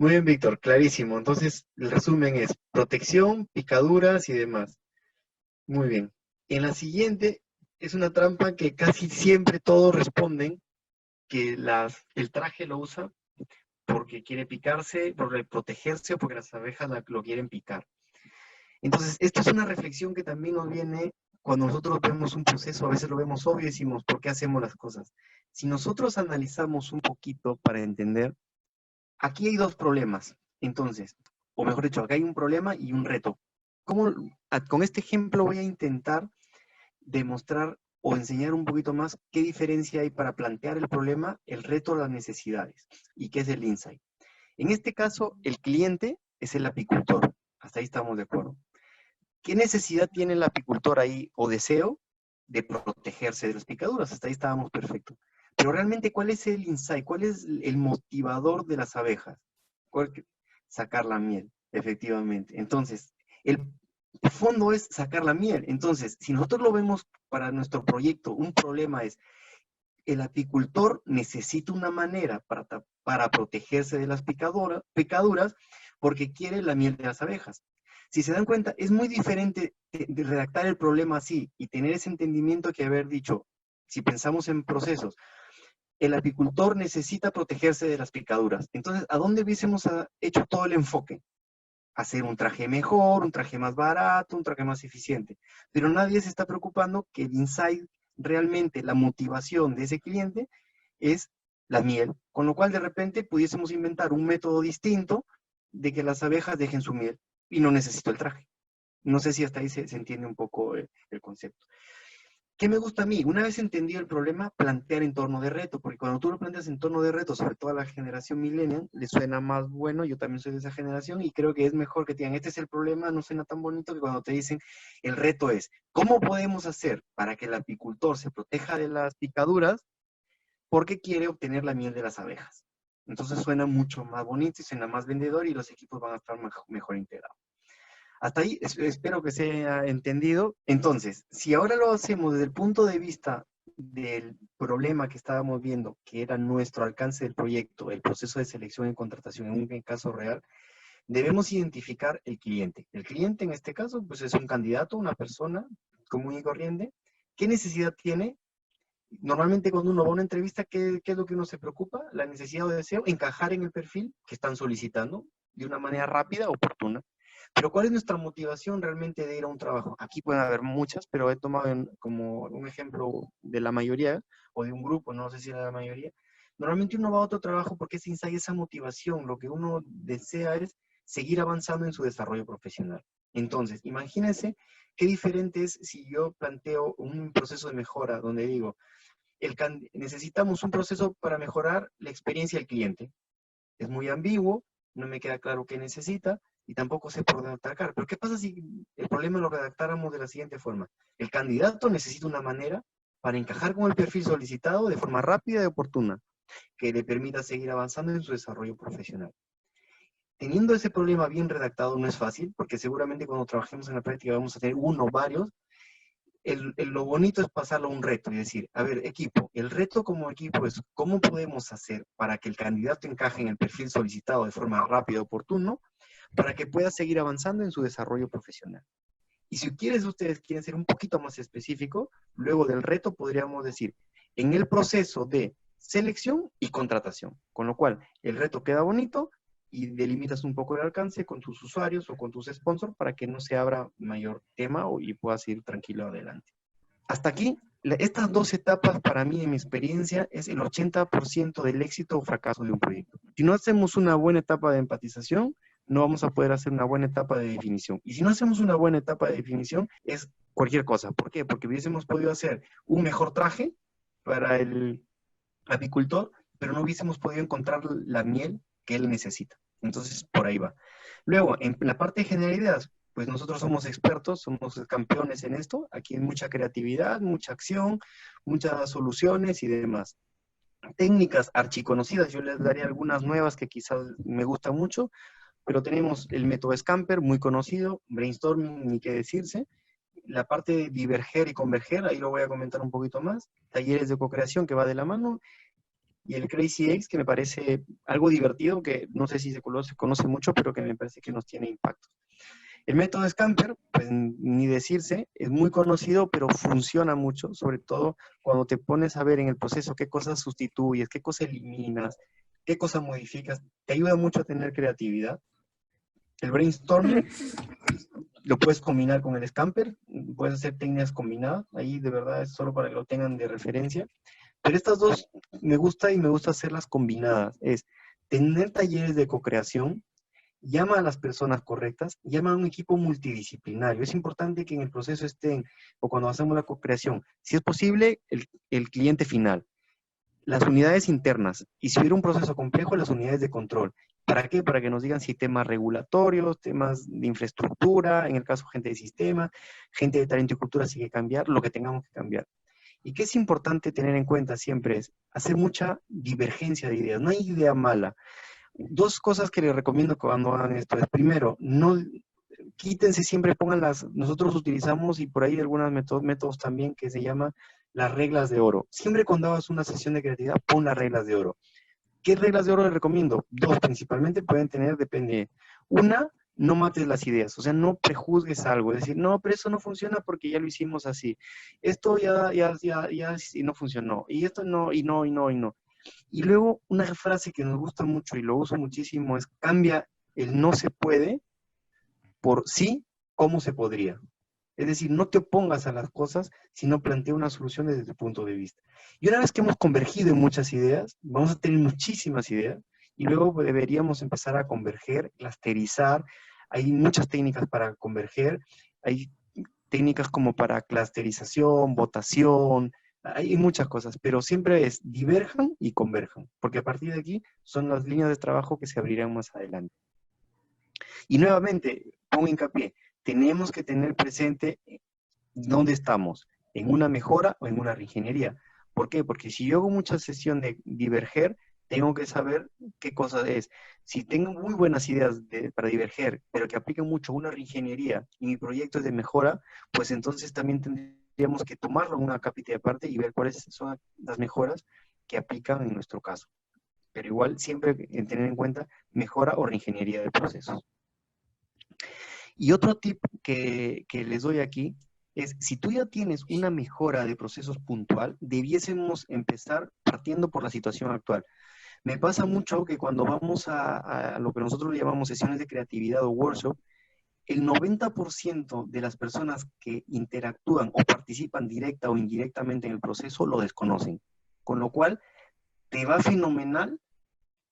Muy bien, Víctor, clarísimo. Entonces, el resumen es protección, picaduras y demás. Muy bien. En la siguiente es una trampa que casi siempre todos responden que el traje lo usa porque quiere picarse, porque protegerse o porque las abejas lo quieren picar. Entonces, esto es una reflexión que también nos viene cuando nosotros vemos un proceso. A veces lo vemos obvio y decimos, ¿por qué hacemos las cosas? Si nosotros analizamos un poquito para entender, aquí hay dos problemas. Entonces, o mejor dicho, acá hay un problema y un reto. Con este ejemplo voy a intentar demostrar o enseñar un poquito más qué diferencia hay para plantear el problema, el reto, las necesidades, y qué es el insight. En este caso, el cliente es el apicultor. Hasta ahí estamos de acuerdo. ¿Qué necesidad tiene el apicultor ahí o deseo de protegerse de las picaduras? Hasta ahí estábamos perfectos. Pero realmente, ¿cuál es el insight? ¿Cuál es el motivador de las abejas? Sacar la miel, efectivamente. Entonces, el fondo es sacar la miel. Entonces, si nosotros lo vemos para nuestro proyecto, un problema es: el apicultor necesita una manera para protegerse de las picaduras porque quiere la miel de las abejas. Si se dan cuenta, es muy diferente de redactar el problema así y tener ese entendimiento que haber dicho, si pensamos en procesos, el apicultor necesita protegerse de las picaduras. Entonces, ¿a dónde hubiésemos hecho todo el enfoque? Hacer un traje mejor, un traje más barato, un traje más eficiente. Pero nadie se está preocupando que el insight, realmente la motivación de ese cliente, es la miel. Con lo cual, de repente, pudiésemos inventar un método distinto de que las abejas dejen su miel y no necesito el traje. No sé si hasta ahí se entiende un poco el concepto. ¿Qué me gusta a mí? Una vez entendido el problema, plantear en torno de reto, porque cuando tú lo planteas en torno de reto, sobre todo a la generación millennial, le suena más bueno, yo también soy de esa generación, y creo que es mejor que te digan, este es el problema, no suena tan bonito que cuando te dicen, el reto es, ¿cómo podemos hacer para que el apicultor se proteja de las picaduras porque quiere obtener la miel de las abejas? Entonces suena mucho más bonito y suena más vendedor y los equipos van a estar mejor integrados. Hasta ahí espero que se haya entendido. Entonces, si ahora lo hacemos desde el punto de vista del problema que estábamos viendo, que era nuestro alcance del proyecto, el proceso de selección y contratación en un caso real, debemos identificar el cliente. El cliente en este caso, pues es un candidato, una persona común y corriente. ¿Qué necesidad tiene? Normalmente cuando uno va a una entrevista, ¿qué es lo que uno se preocupa? La necesidad o deseo, encajar en el perfil que están solicitando de una manera rápida, oportuna. Pero ¿cuál es nuestra motivación realmente de ir a un trabajo? Aquí pueden haber muchas, pero he tomado como un ejemplo de la mayoría, o de un grupo, no sé si era la mayoría. Normalmente uno va a otro trabajo porque esa motivación, lo que uno desea es seguir avanzando en su desarrollo profesional. Entonces, imagínense qué diferente es si yo planteo un proceso de mejora donde digo, necesitamos un proceso para mejorar la experiencia del cliente. Es muy ambiguo, no me queda claro qué necesita y tampoco sé por dónde atacar. Pero ¿qué pasa si el problema lo redactáramos de la siguiente forma? El candidato necesita una manera para encajar con el perfil solicitado de forma rápida y oportuna, que le permita seguir avanzando en su desarrollo profesional. Teniendo ese problema bien redactado no es fácil, porque seguramente cuando trabajemos en la práctica vamos a tener uno o varios. Lo bonito es pasarlo a un reto y decir, a ver, equipo, el reto como equipo es cómo podemos hacer para que el candidato encaje en el perfil solicitado de forma rápida y oportuna, para que pueda seguir avanzando en su desarrollo profesional. Y si ustedes quieren ser un poquito más específico, luego del reto podríamos decir, en el proceso de selección y contratación, con lo cual el reto queda bonito y delimitas un poco el alcance con tus usuarios o con tus sponsors para que no se abra mayor tema y puedas ir tranquilo adelante. Hasta aquí, estas dos etapas para mí, en mi experiencia, es el 80% del éxito o fracaso de un proyecto. Si no hacemos una buena etapa de empatización, no vamos a poder hacer una buena etapa de definición. Y si no hacemos una buena etapa de definición, es cualquier cosa. ¿Por qué? Porque hubiésemos podido hacer un mejor traje para el apicultor, pero no hubiésemos podido encontrar la miel que él necesita. Entonces, por ahí va. Luego, en la parte de generar ideas, pues nosotros somos expertos, somos campeones en esto. Aquí hay mucha creatividad, mucha acción, muchas soluciones y demás. Técnicas archiconocidas, yo les daré algunas nuevas que quizás me gustan mucho, pero tenemos el método Scamper, muy conocido, brainstorming, ni qué decirse. La parte de diverger y converger, ahí lo voy a comentar un poquito más. Talleres de co-creación que va de la mano. Y el Crazy Eggs, que me parece algo divertido, que no sé si se conoce mucho, pero que me parece que nos tiene impacto. El método Scamper, pues ni decirse, es muy conocido, pero funciona mucho, sobre todo cuando te pones a ver en el proceso qué cosas sustituyes, qué cosas eliminas, qué cosas modificas. Te ayuda mucho a tener creatividad. El brainstorming lo puedes combinar con el Scamper, puedes hacer técnicas combinadas, ahí de verdad es solo para que lo tengan de referencia. Pero estas dos me gusta y me gusta hacerlas combinadas. Es tener talleres de co-creación, llama a las personas correctas, llama a un equipo multidisciplinario. Es importante que en el proceso estén, o cuando hacemos la co-creación, si es posible, el cliente final, las unidades internas, y si hubiera un proceso complejo, las unidades de control. ¿Para qué? Para que nos digan si temas regulatorios, temas de infraestructura, en el caso gente de sistema, gente de talento y cultura, si hay que cambiar, lo que tengamos que cambiar. Y que es importante tener en cuenta siempre es hacer mucha divergencia de ideas. No hay idea mala. Dos cosas que les recomiendo cuando hagan esto es, primero, no quítense siempre, nosotros utilizamos y por ahí algunos métodos también que se llama las reglas de oro. Siempre cuando hagas una sesión de creatividad, pon las reglas de oro. ¿Qué reglas de oro les recomiendo? Dos principalmente pueden tener, depende. Una, no mates las ideas, o sea, no prejuzgues algo, es decir, no, pero eso no funciona porque ya lo hicimos así. Esto ya y no funcionó, y esto no, y no, y no, y no. Y luego una frase que nos gusta mucho y lo uso muchísimo es, cambia el no se puede por sí, cómo se podría. Es decir, no te opongas a las cosas, sino plantea una solución desde tu punto de vista. Y una vez que hemos convergido en muchas ideas, vamos a tener muchísimas ideas, y luego deberíamos empezar a converger, clusterizar. Hay muchas técnicas para converger. Hay técnicas como para clusterización, votación, hay muchas cosas, pero siempre es diverjan y converjan, porque a partir de aquí son las líneas de trabajo que se abrirán más adelante. Y nuevamente, pongo hincapié, tenemos que tener presente dónde estamos, en una mejora o en una reingeniería. ¿Por qué? Porque si yo hago mucha sesión de diverger, tengo que saber qué cosa es. Si tengo muy buenas ideas para diverger, pero que apliquen mucho una reingeniería y mi proyecto es de mejora, pues entonces también tendríamos que tomarlo en una capita aparte y ver cuáles son las mejoras que aplican en nuestro caso. Pero igual siempre tener en cuenta mejora o reingeniería de procesos. Y otro tip que les doy aquí es, si tú ya tienes una mejora de procesos puntual, debiésemos empezar partiendo por la situación actual. Me pasa mucho que cuando vamos a lo que nosotros le llamamos sesiones de creatividad o workshop, el 90% de las personas que interactúan o participan directa o indirectamente en el proceso lo desconocen. Con lo cual, te va fenomenal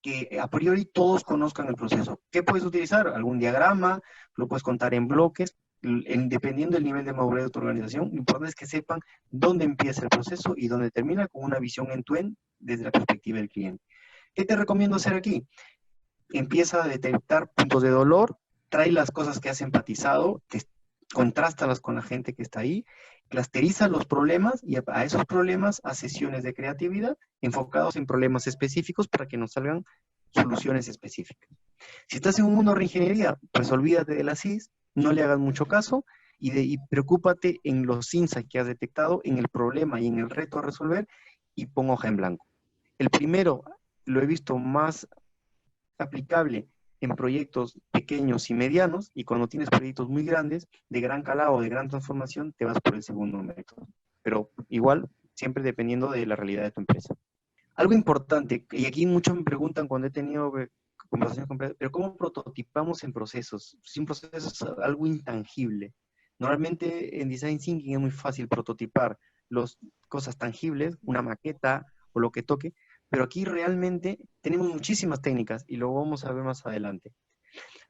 que a priori todos conozcan el proceso. ¿Qué puedes utilizar? Algún diagrama, lo puedes contar en bloques, dependiendo del nivel de madurez de tu organización. Lo importante es que sepan dónde empieza el proceso y dónde termina, con una visión end-to-end desde la perspectiva del cliente. ¿Qué te recomiendo hacer aquí? Empieza a detectar puntos de dolor, trae las cosas que has empatizado, contrástalas con la gente que está ahí, clusteriza los problemas y a esos problemas haz sesiones de creatividad enfocados en problemas específicos para que nos salgan soluciones específicas. Si estás en un mundo de reingeniería, pues olvídate de las CIS, no le hagas mucho caso y preocúpate en los insights que has detectado, en el problema y en el reto a resolver y pon hoja en blanco. El primero lo he visto más aplicable en proyectos pequeños y medianos, y cuando tienes proyectos muy grandes, de gran calado, de gran transformación, te vas por el segundo método. Pero igual, siempre dependiendo de la realidad de tu empresa. Algo importante, y aquí muchos me preguntan cuando he tenido conversaciones con empresas, pero ¿cómo prototipamos en procesos? Si un proceso es algo intangible. Normalmente en Design Thinking es muy fácil prototipar las cosas tangibles, una maqueta o lo que toque, pero aquí realmente tenemos muchísimas técnicas y lo vamos a ver más adelante.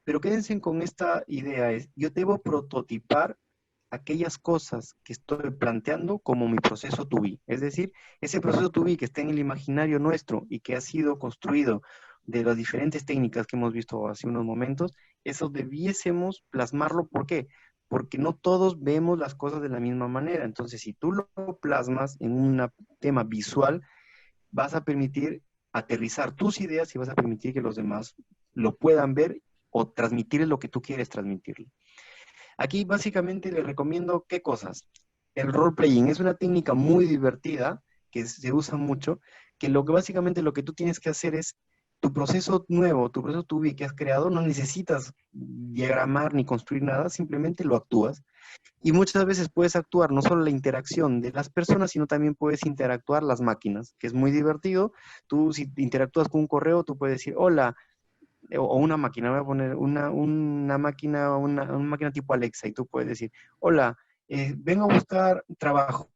Pero quédense con esta idea, es, yo debo prototipar aquellas cosas que estoy planteando como mi proceso to be. Es decir, ese proceso to be que está en el imaginario nuestro y que ha sido construido de las diferentes técnicas que hemos visto hace unos momentos, eso debiésemos plasmarlo. ¿Por qué? Porque no todos vemos las cosas de la misma manera. Entonces, si tú lo plasmas en un tema visual, vas a permitir aterrizar tus ideas y vas a permitir que los demás lo puedan ver o transmitir lo que tú quieres transmitirle. Aquí básicamente les recomiendo qué cosas. El role-playing es una técnica muy divertida que se usa mucho, que básicamente lo que tú tienes que hacer es tu proceso nuevo, tu proceso to be que has creado, no necesitas diagramar ni construir nada, simplemente lo actúas. Y muchas veces puedes actuar no solo la interacción de las personas, sino también puedes interactuar las máquinas, que es muy divertido. Tú, si interactúas con un correo, tú puedes decir, hola, o una máquina, voy a poner una máquina tipo Alexa, y tú puedes decir, hola, vengo a buscar trabajo,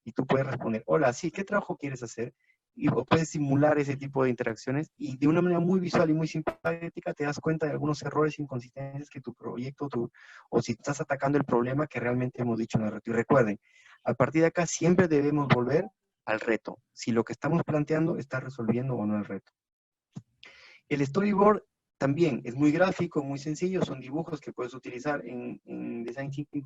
y tú puedes responder, hola, sí, ¿qué trabajo quieres hacer? Y puedes simular ese tipo de interacciones, y de una manera muy visual y muy simpática te das cuenta de algunos errores inconsistencias que tu proyecto, o si estás atacando el problema que realmente hemos dicho en el reto. Y recuerden, a partir de acá siempre debemos volver al reto, si lo que estamos planteando está resolviendo o no el reto. El storyboard también es muy gráfico, muy sencillo, son dibujos que puedes utilizar en Design Thinking.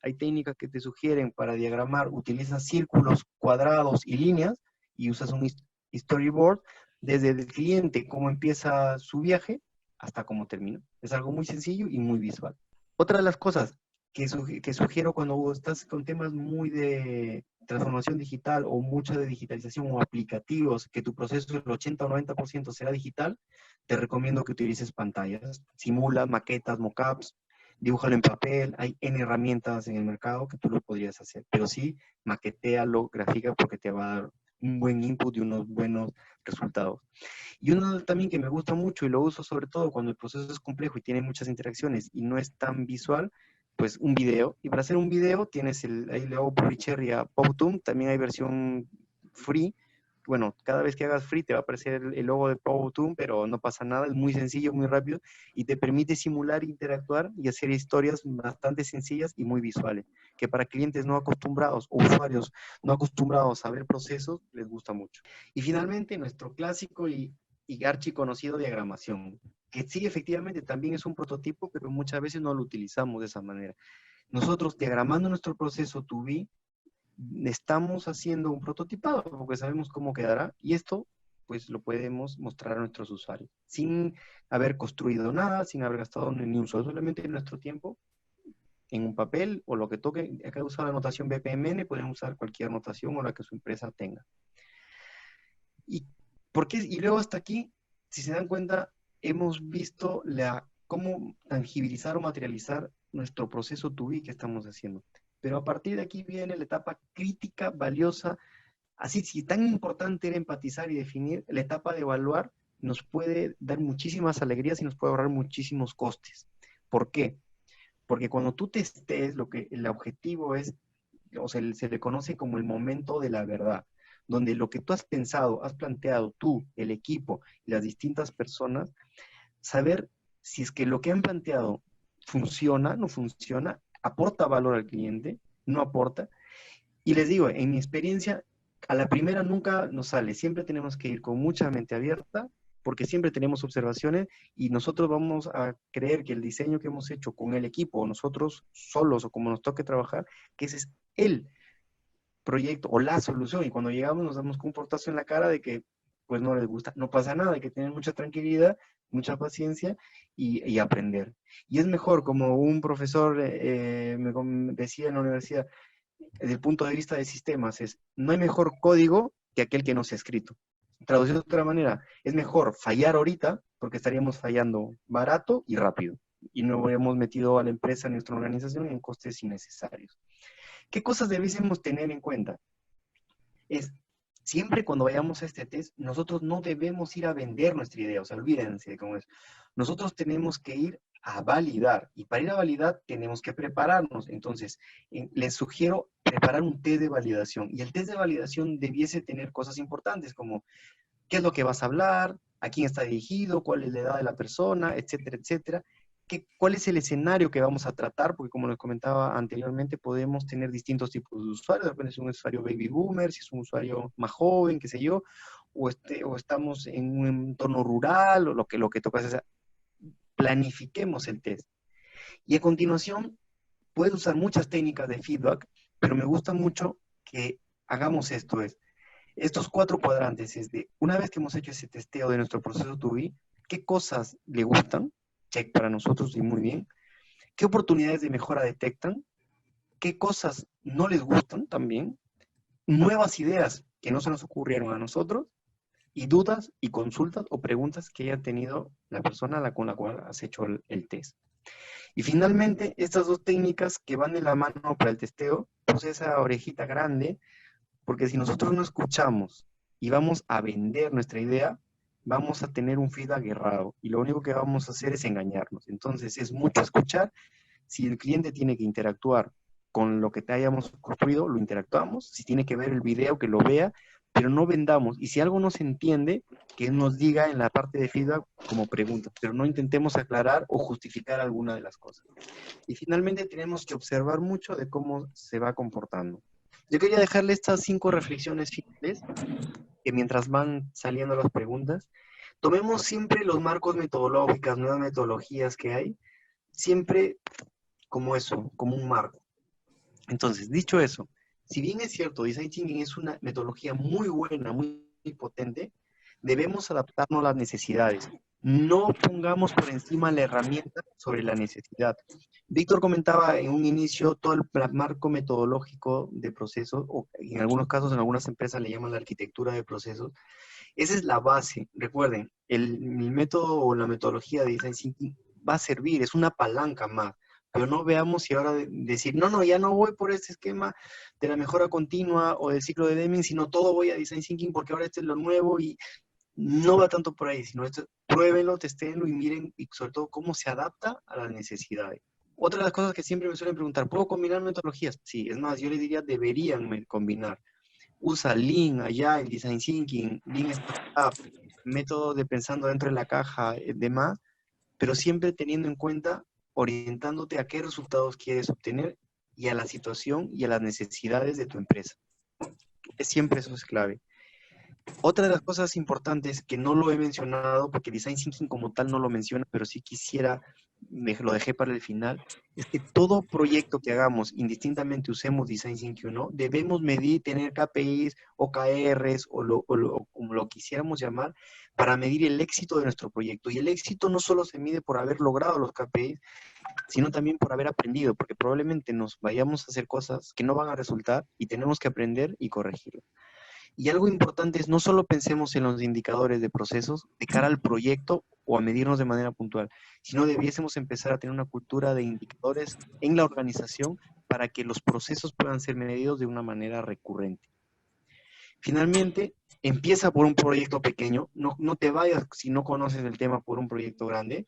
Hay técnicas que te sugieren para diagramar, utilizas círculos, cuadrados y líneas y usas un storyboard desde el cliente, cómo empieza su viaje hasta cómo termina. Es algo muy sencillo y muy visual. Otra de las cosas que sugiero cuando estás con temas muy de transformación digital o mucha de digitalización o aplicativos, que tu proceso el 80 o 90% será digital, te recomiendo que utilices pantallas, simula, maquetas, mockups, dibújalo en papel, hay N herramientas en el mercado que tú lo podrías hacer, pero sí, maquetéalo, grafica, porque te va a dar un buen input y unos buenos resultados. Y uno también que me gusta mucho y lo uso sobre todo cuando el proceso es complejo y tiene muchas interacciones y no es tan visual, pues un video. Y para hacer un video tienes ahí le hago publisher y a PopToon, también hay versión free, bueno, cada vez que hagas free te va a aparecer el logo de PowerToon, pero no pasa nada, es muy sencillo, muy rápido, y te permite simular, interactuar y hacer historias bastante sencillas y muy visuales, que para clientes no acostumbrados o usuarios no acostumbrados a ver procesos, les gusta mucho. Y finalmente, nuestro clásico y archiconocido diagramación, que sí, efectivamente, también es un prototipo, pero muchas veces no lo utilizamos de esa manera. Nosotros, diagramando nuestro proceso to be, estamos haciendo un prototipado, porque sabemos cómo quedará, y esto, pues, lo podemos mostrar a nuestros usuarios, sin haber construido nada, sin haber gastado ni un solo, solamente nuestro tiempo, en un papel, o lo que toque. Acá he usado la notación BPMN, pueden usar cualquier notación o la que su empresa tenga. ¿Y por qué? Y luego hasta aquí, si se dan cuenta, hemos visto cómo tangibilizar o materializar nuestro proceso to be que estamos haciendo. Pero a partir de aquí viene la etapa crítica, valiosa. Así, si tan importante era empatizar y definir, la etapa de evaluar nos puede dar muchísimas alegrías y nos puede ahorrar muchísimos costes. ¿Por qué? Porque cuando tú testees, el objetivo es, o sea, se le conoce como el momento de la verdad, donde lo que tú has pensado, has planteado tú, el equipo y las distintas personas, saber si es que lo que han planteado funciona, no funciona, aporta valor al cliente, no aporta. Y les digo, en mi experiencia, a la primera nunca nos sale, siempre tenemos que ir con mucha mente abierta, porque siempre tenemos observaciones y nosotros vamos a creer que el diseño que hemos hecho con el equipo, o nosotros solos, o como nos toque trabajar, que ese es el proyecto o la solución. Y cuando llegamos nos damos con un portazo en la cara de que pues no les gusta. No pasa nada, hay que tener mucha tranquilidad, mucha paciencia y aprender. Y es mejor, como un profesor me decía en la universidad, desde el punto de vista de sistemas, no hay mejor código que aquel que no se ha escrito. Traducido de otra manera, es mejor fallar ahorita, porque estaríamos fallando barato y rápido, y no hubiéramos metido a la empresa, a nuestra organización, en costes innecesarios. ¿Qué cosas debiésemos tener en cuenta? Siempre cuando vayamos a este test, nosotros no debemos ir a vender nuestra idea, o sea, olvídense de cómo es. Nosotros tenemos que ir a validar, y para ir a validar tenemos que prepararnos. Entonces, les sugiero preparar un test de validación, y el test de validación debiese tener cosas importantes como qué es lo que vas a hablar, a quién está dirigido, cuál es la edad de la persona, etcétera, etcétera. ¿Cuál es el escenario que vamos a tratar? Porque como les comentaba anteriormente, podemos tener distintos tipos de usuarios. De repente es un usuario baby boomer, si es un usuario más joven, qué sé yo, o estamos en un entorno rural, o lo que toca es planifiquemos el test. Y a continuación, puedes usar muchas técnicas de feedback, pero me gusta mucho que hagamos esto, estos 4 cuadrantes, es de, una vez que hemos hecho ese testeo de nuestro proceso to be, ¿qué cosas le gustan? Check para nosotros y muy bien. ¿Qué oportunidades de mejora detectan? ¿Qué cosas no les gustan también? Nuevas ideas que no se nos ocurrieron a nosotros, y dudas y consultas o preguntas que haya tenido la persona con la cual has hecho el test. Y finalmente, estas 2 técnicas que van de la mano para el testeo, pues esa orejita grande, porque si nosotros no escuchamos y vamos a vender nuestra idea, vamos a tener un feedback errado, y lo único que vamos a hacer es engañarnos. Entonces, es mucho escuchar. Si el cliente tiene que interactuar con lo que te hayamos construido, lo interactuamos. Si tiene que ver el video, que lo vea, pero no vendamos. Y si algo no se entiende, que nos diga en la parte de feedback como pregunta, pero no intentemos aclarar o justificar alguna de las cosas. Y finalmente tenemos que observar mucho de cómo se va comportando. Yo quería dejarle estas 5 reflexiones finales, que mientras van saliendo las preguntas, tomemos siempre los marcos metodológicos, nuevas metodologías que hay, siempre como eso, como un marco. Entonces, dicho eso, si bien es cierto, Design Thinking es una metodología muy buena, muy potente, debemos adaptarnos a las necesidades. No pongamos por encima la herramienta sobre la necesidad. Víctor comentaba en un inicio todo el marco metodológico de procesos, o en algunos casos, en algunas empresas le llaman la arquitectura de procesos. Esa es la base. Recuerden, el método o la metodología de Design Thinking va a servir, es una palanca más. Pero no veamos si ahora decir, no, ya no voy por este esquema de la mejora continua o del ciclo de Deming, sino todo voy a Design Thinking porque ahora este es lo nuevo, y no va tanto por ahí, sino pruébenlo, testéenlo y miren, y sobre todo cómo se adapta a las necesidades. Otra de las cosas que siempre me suelen preguntar, ¿puedo combinar metodologías? Sí, es más, yo les diría, deberían combinar. usa Lean, Agile, Design Thinking, Lean Startup, métodos de pensando dentro de la caja, demás, pero siempre teniendo en cuenta, orientándote a qué resultados quieres obtener y a la situación y a las necesidades de tu empresa. Siempre eso es clave. Otra de las cosas importantes que no lo he mencionado, porque Design Thinking como tal no lo menciona, pero sí quisiera, lo dejé para el final, es que todo proyecto que hagamos, indistintamente usemos Design Thinking o no, debemos medir, tener KPIs, OKRs o como lo quisiéramos llamar, para medir el éxito de nuestro proyecto. Y el éxito no solo se mide por haber logrado los KPIs, sino también por haber aprendido, porque probablemente nos vayamos a hacer cosas que no van a resultar y tenemos que aprender y corregirlo. Y algo importante es no solo pensemos en los indicadores de procesos de cara al proyecto o a medirnos de manera puntual, sino debiésemos empezar a tener una cultura de indicadores en la organización para que los procesos puedan ser medidos de una manera recurrente. Finalmente, empieza por un proyecto pequeño, no te vayas si no conoces el tema por un proyecto grande,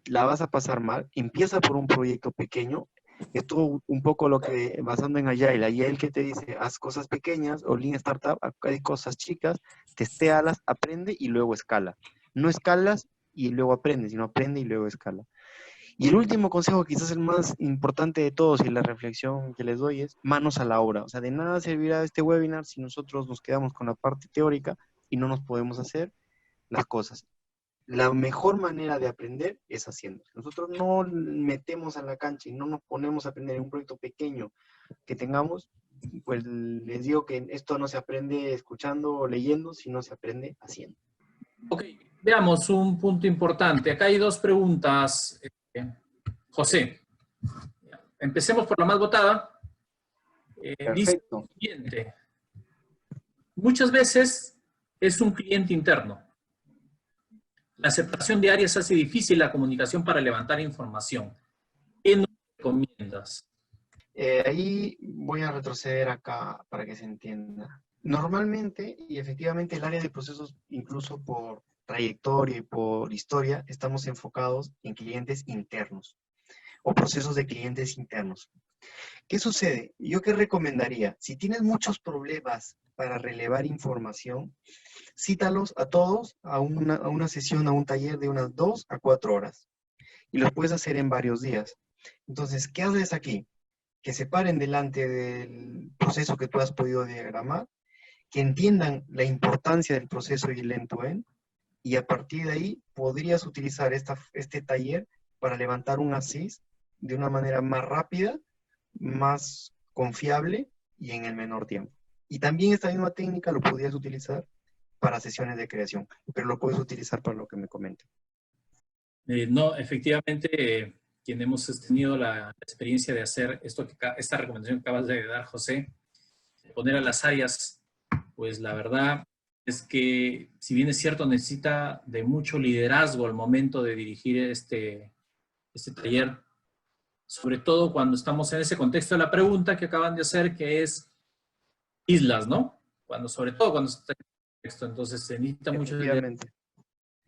la vas a pasar mal, empieza por un proyecto pequeño. Esto un poco lo que, basando en Agile que te dice, haz cosas pequeñas, o Lean Startup, hay cosas chicas, testéalas, aprende y luego escala. No escalas y luego aprende, sino aprende y luego escala. Y el último consejo, quizás el más importante de todos y la reflexión que les doy es manos a la obra. O sea, de nada servirá este webinar si nosotros nos quedamos con la parte teórica y no nos podemos hacer las cosas. La mejor manera de aprender es haciendo. Si nosotros no metemos a la cancha y no nos ponemos a aprender en un proyecto pequeño que tengamos, pues les digo que esto no se aprende escuchando o leyendo, sino se aprende haciendo.
Ok, veamos un punto importante. Acá hay dos preguntas, José. Empecemos por la más votada. Dice lo siguiente. Muchas veces es un cliente interno. La aceptación de áreas hace difícil la comunicación para levantar información. ¿Qué nos recomiendas?
Ahí voy a retroceder acá para que se entienda. Normalmente, y efectivamente, el área de procesos, incluso por trayectoria y por historia, estamos enfocados en clientes internos o procesos de clientes internos. ¿Qué sucede? ¿Yo qué recomendaría? Si tienes muchos problemas para relevar información, cítalos a todos a una sesión, a un taller de unas 2 a 4 horas. Y lo puedes hacer en varios días. Entonces, ¿qué haces aquí? Que se paren delante del proceso que tú has podido diagramar, que entiendan la importancia del proceso y el end-to-end, y a partir de ahí podrías utilizar este taller para levantar un ASIS de una manera más rápida, más confiable y en el menor tiempo. Y también esta misma técnica lo podrías utilizar para sesiones de creación, pero lo puedes utilizar para lo que me comentan.
No, efectivamente, quien hemos tenido la experiencia de hacer esta recomendación que acabas de dar, José, de poner a las áreas, pues la verdad es que, si bien es cierto, necesita de mucho liderazgo al momento de dirigir este taller, sobre todo cuando estamos en ese contexto de la pregunta que acaban de hacer, que es islas, ¿no? Sobre todo cuando está en contexto, entonces se necesita mucho liderazgo.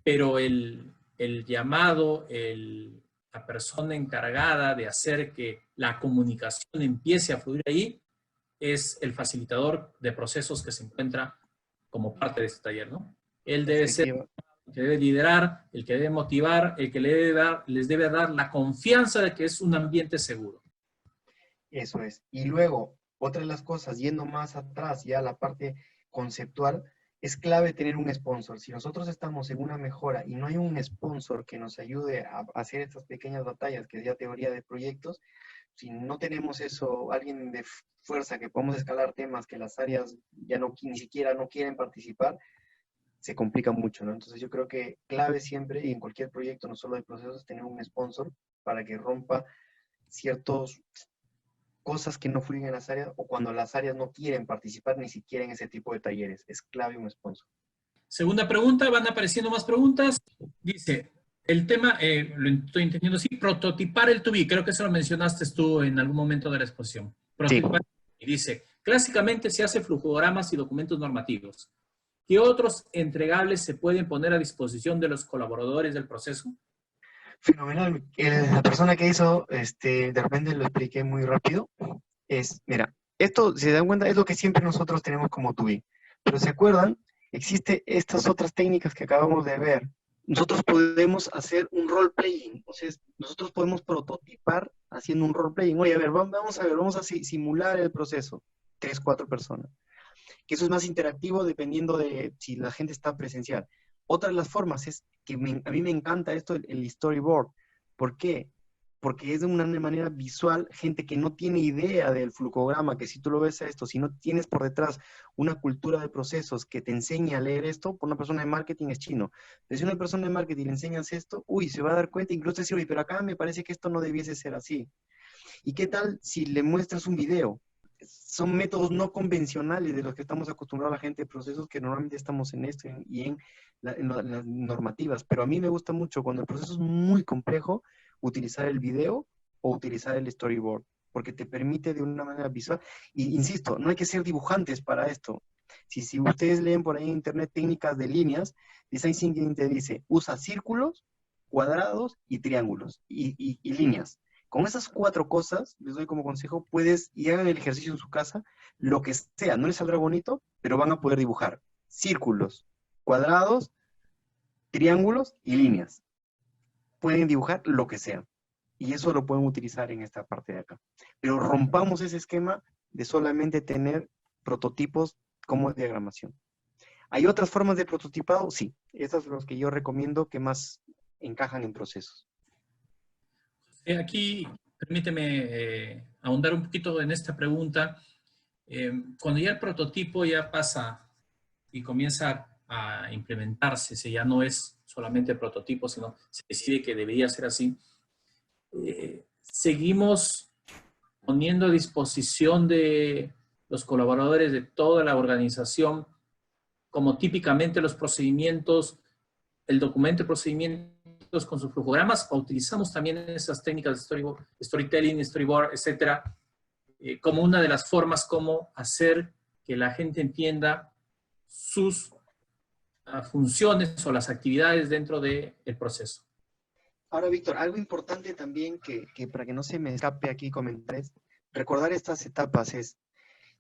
Pero el llamado, la persona encargada de hacer que la comunicación empiece a fluir ahí, es el facilitador de procesos que se encuentra como parte de este taller, ¿no? Él debe ser el que debe liderar, el que debe motivar, el que les debe dar la confianza de que es un ambiente seguro.
Eso es. Y luego, otra de las cosas, yendo más atrás, ya la parte conceptual, es clave tener un sponsor. Si nosotros estamos en una mejora y no hay un sponsor que nos ayude a hacer estas pequeñas batallas, que es ya teoría de proyectos, si no tenemos eso, alguien de fuerza que podamos escalar temas que las áreas ya ni siquiera no quieren participar, se complica mucho, ¿no? Entonces yo creo que clave siempre, y en cualquier proyecto, no solo de procesos, tener un sponsor para que rompa ciertas cosas que no fluyen en las áreas, o cuando las áreas no quieren participar ni siquiera en ese tipo de talleres. Es clave un sponsor.
Segunda pregunta, van apareciendo más preguntas. Dice, el tema, lo estoy entendiendo así, prototipar el to-be. Creo que eso lo mencionaste tú en algún momento de la exposición. Prototipar. Sí. Y dice, clásicamente se hace flujogramas y documentos normativos. ¿Qué otros entregables se pueden poner a disposición de los colaboradores del proceso?
Fenomenal. La persona que hizo, de repente lo expliqué muy rápido, mira, Esto, si se dan cuenta, es lo que siempre nosotros tenemos como TUI. Pero ¿se acuerdan? Existe estas otras técnicas que acabamos de ver. Nosotros podemos hacer un role-playing. O sea, nosotros podemos prototipar haciendo un role-playing. Oye, a ver, vamos a simular el proceso. 3, 4 personas. Que eso es más interactivo dependiendo de si la gente está presencial. Otra de las formas es que a mí me encanta esto, el storyboard. ¿Por qué? Porque es de una manera visual, gente que no tiene idea del flujograma, que si tú lo ves a esto, si no tienes por detrás una cultura de procesos que te enseña a leer esto, por una persona de marketing es chino. Pero si una persona de marketing le enseñas esto, uy, se va a dar cuenta, incluso decir, uy, pero acá me parece que esto no debiese ser así. ¿Y qué tal si le muestras un video? Son métodos no convencionales de los que estamos acostumbrados la gente de procesos que normalmente estamos en esto y en las normativas. Pero a mí me gusta mucho cuando el proceso es muy complejo, utilizar el video o utilizar el storyboard, porque te permite de una manera visual. Y insisto, no hay que ser dibujantes para esto. Si ustedes leen por ahí en internet técnicas de líneas, Design Thinking te dice, usa círculos, cuadrados y triángulos y líneas. Con esas 4 cosas, les doy como consejo, puedes, y hagan el ejercicio en su casa, lo que sea, no les saldrá bonito, pero van a poder dibujar círculos, cuadrados, triángulos y líneas. Pueden dibujar lo que sea. Y eso lo pueden utilizar en esta parte de acá. Pero rompamos ese esquema de solamente tener prototipos como diagramación. ¿Hay otras formas de prototipado? Sí. Esas son las que yo recomiendo que más encajan en procesos.
Aquí, permíteme ahondar un poquito en esta pregunta. Cuando ya el prototipo ya pasa y comienza a implementarse, si ya no es solamente prototipo, sino se decide que debería ser así, seguimos poniendo a disposición de los colaboradores de toda la organización, como típicamente los procedimientos, el documento de procedimientos con sus flujogramas, o utilizamos también esas técnicas de storytelling, storyboard, etcétera, como una de las formas como hacer que la gente entienda sus funciones o las actividades dentro del proceso.
Ahora, Víctor, algo importante también que para que no se me escape aquí comentar es recordar estas etapas es,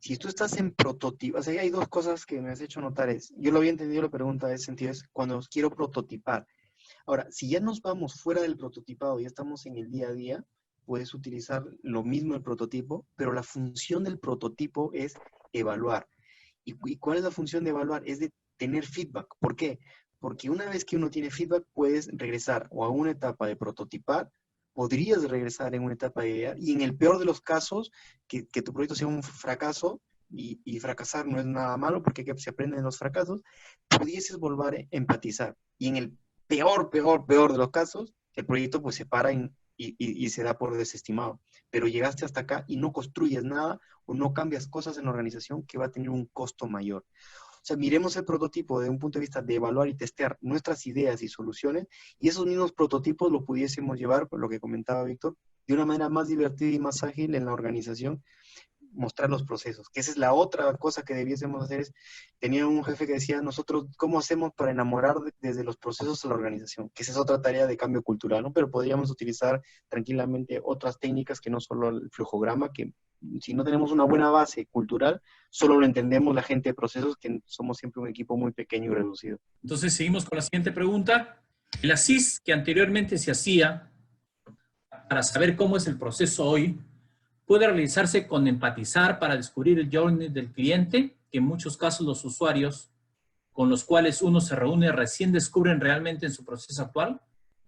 si tú estás en prototipo, o sea, hay 2 cosas que me has hecho notar es, yo lo había entendido la pregunta de ese sentido es cuando quiero prototipar. Ahora, si ya nos vamos fuera del prototipado y estamos en el día a día, puedes utilizar lo mismo el prototipo, pero la función del prototipo es evaluar. ¿Y cuál es la función de evaluar? Es de tener feedback. ¿Por qué? Porque una vez que uno tiene feedback, puedes regresar o a una etapa de prototipar, podrías regresar en una etapa de idear, y en el peor de los casos, que tu proyecto sea un fracaso, y fracasar no es nada malo porque se aprenden los fracasos, pudieses volver a empatizar. Y en el peor de los casos, el proyecto pues se para y se da por desestimado. Pero llegaste hasta acá y no construyes nada o no cambias cosas en la organización que va a tener un costo mayor. O sea, miremos el prototipo desde un punto de vista de evaluar y testear nuestras ideas y soluciones, y esos mismos prototipos lo pudiésemos llevar, por lo que comentaba Víctor, de una manera más divertida y más ágil en la organización, mostrar los procesos, que esa es la otra cosa que debiésemos hacer. Tenía un jefe que decía, nosotros, ¿cómo hacemos para enamorar desde los procesos a la organización? Que esa es otra tarea de cambio cultural, ¿no? Pero podríamos utilizar tranquilamente otras técnicas que no solo el flujograma, que si no tenemos una buena base cultural, solo lo entendemos la gente de procesos, que somos siempre un equipo muy pequeño y reducido.
Entonces seguimos con la siguiente pregunta. El ASIS que anteriormente se hacía para saber cómo es el proceso hoy, puede realizarse con empatizar para descubrir el journey del cliente, que en muchos casos los usuarios con los cuales uno se reúne recién descubren realmente en su proceso actual.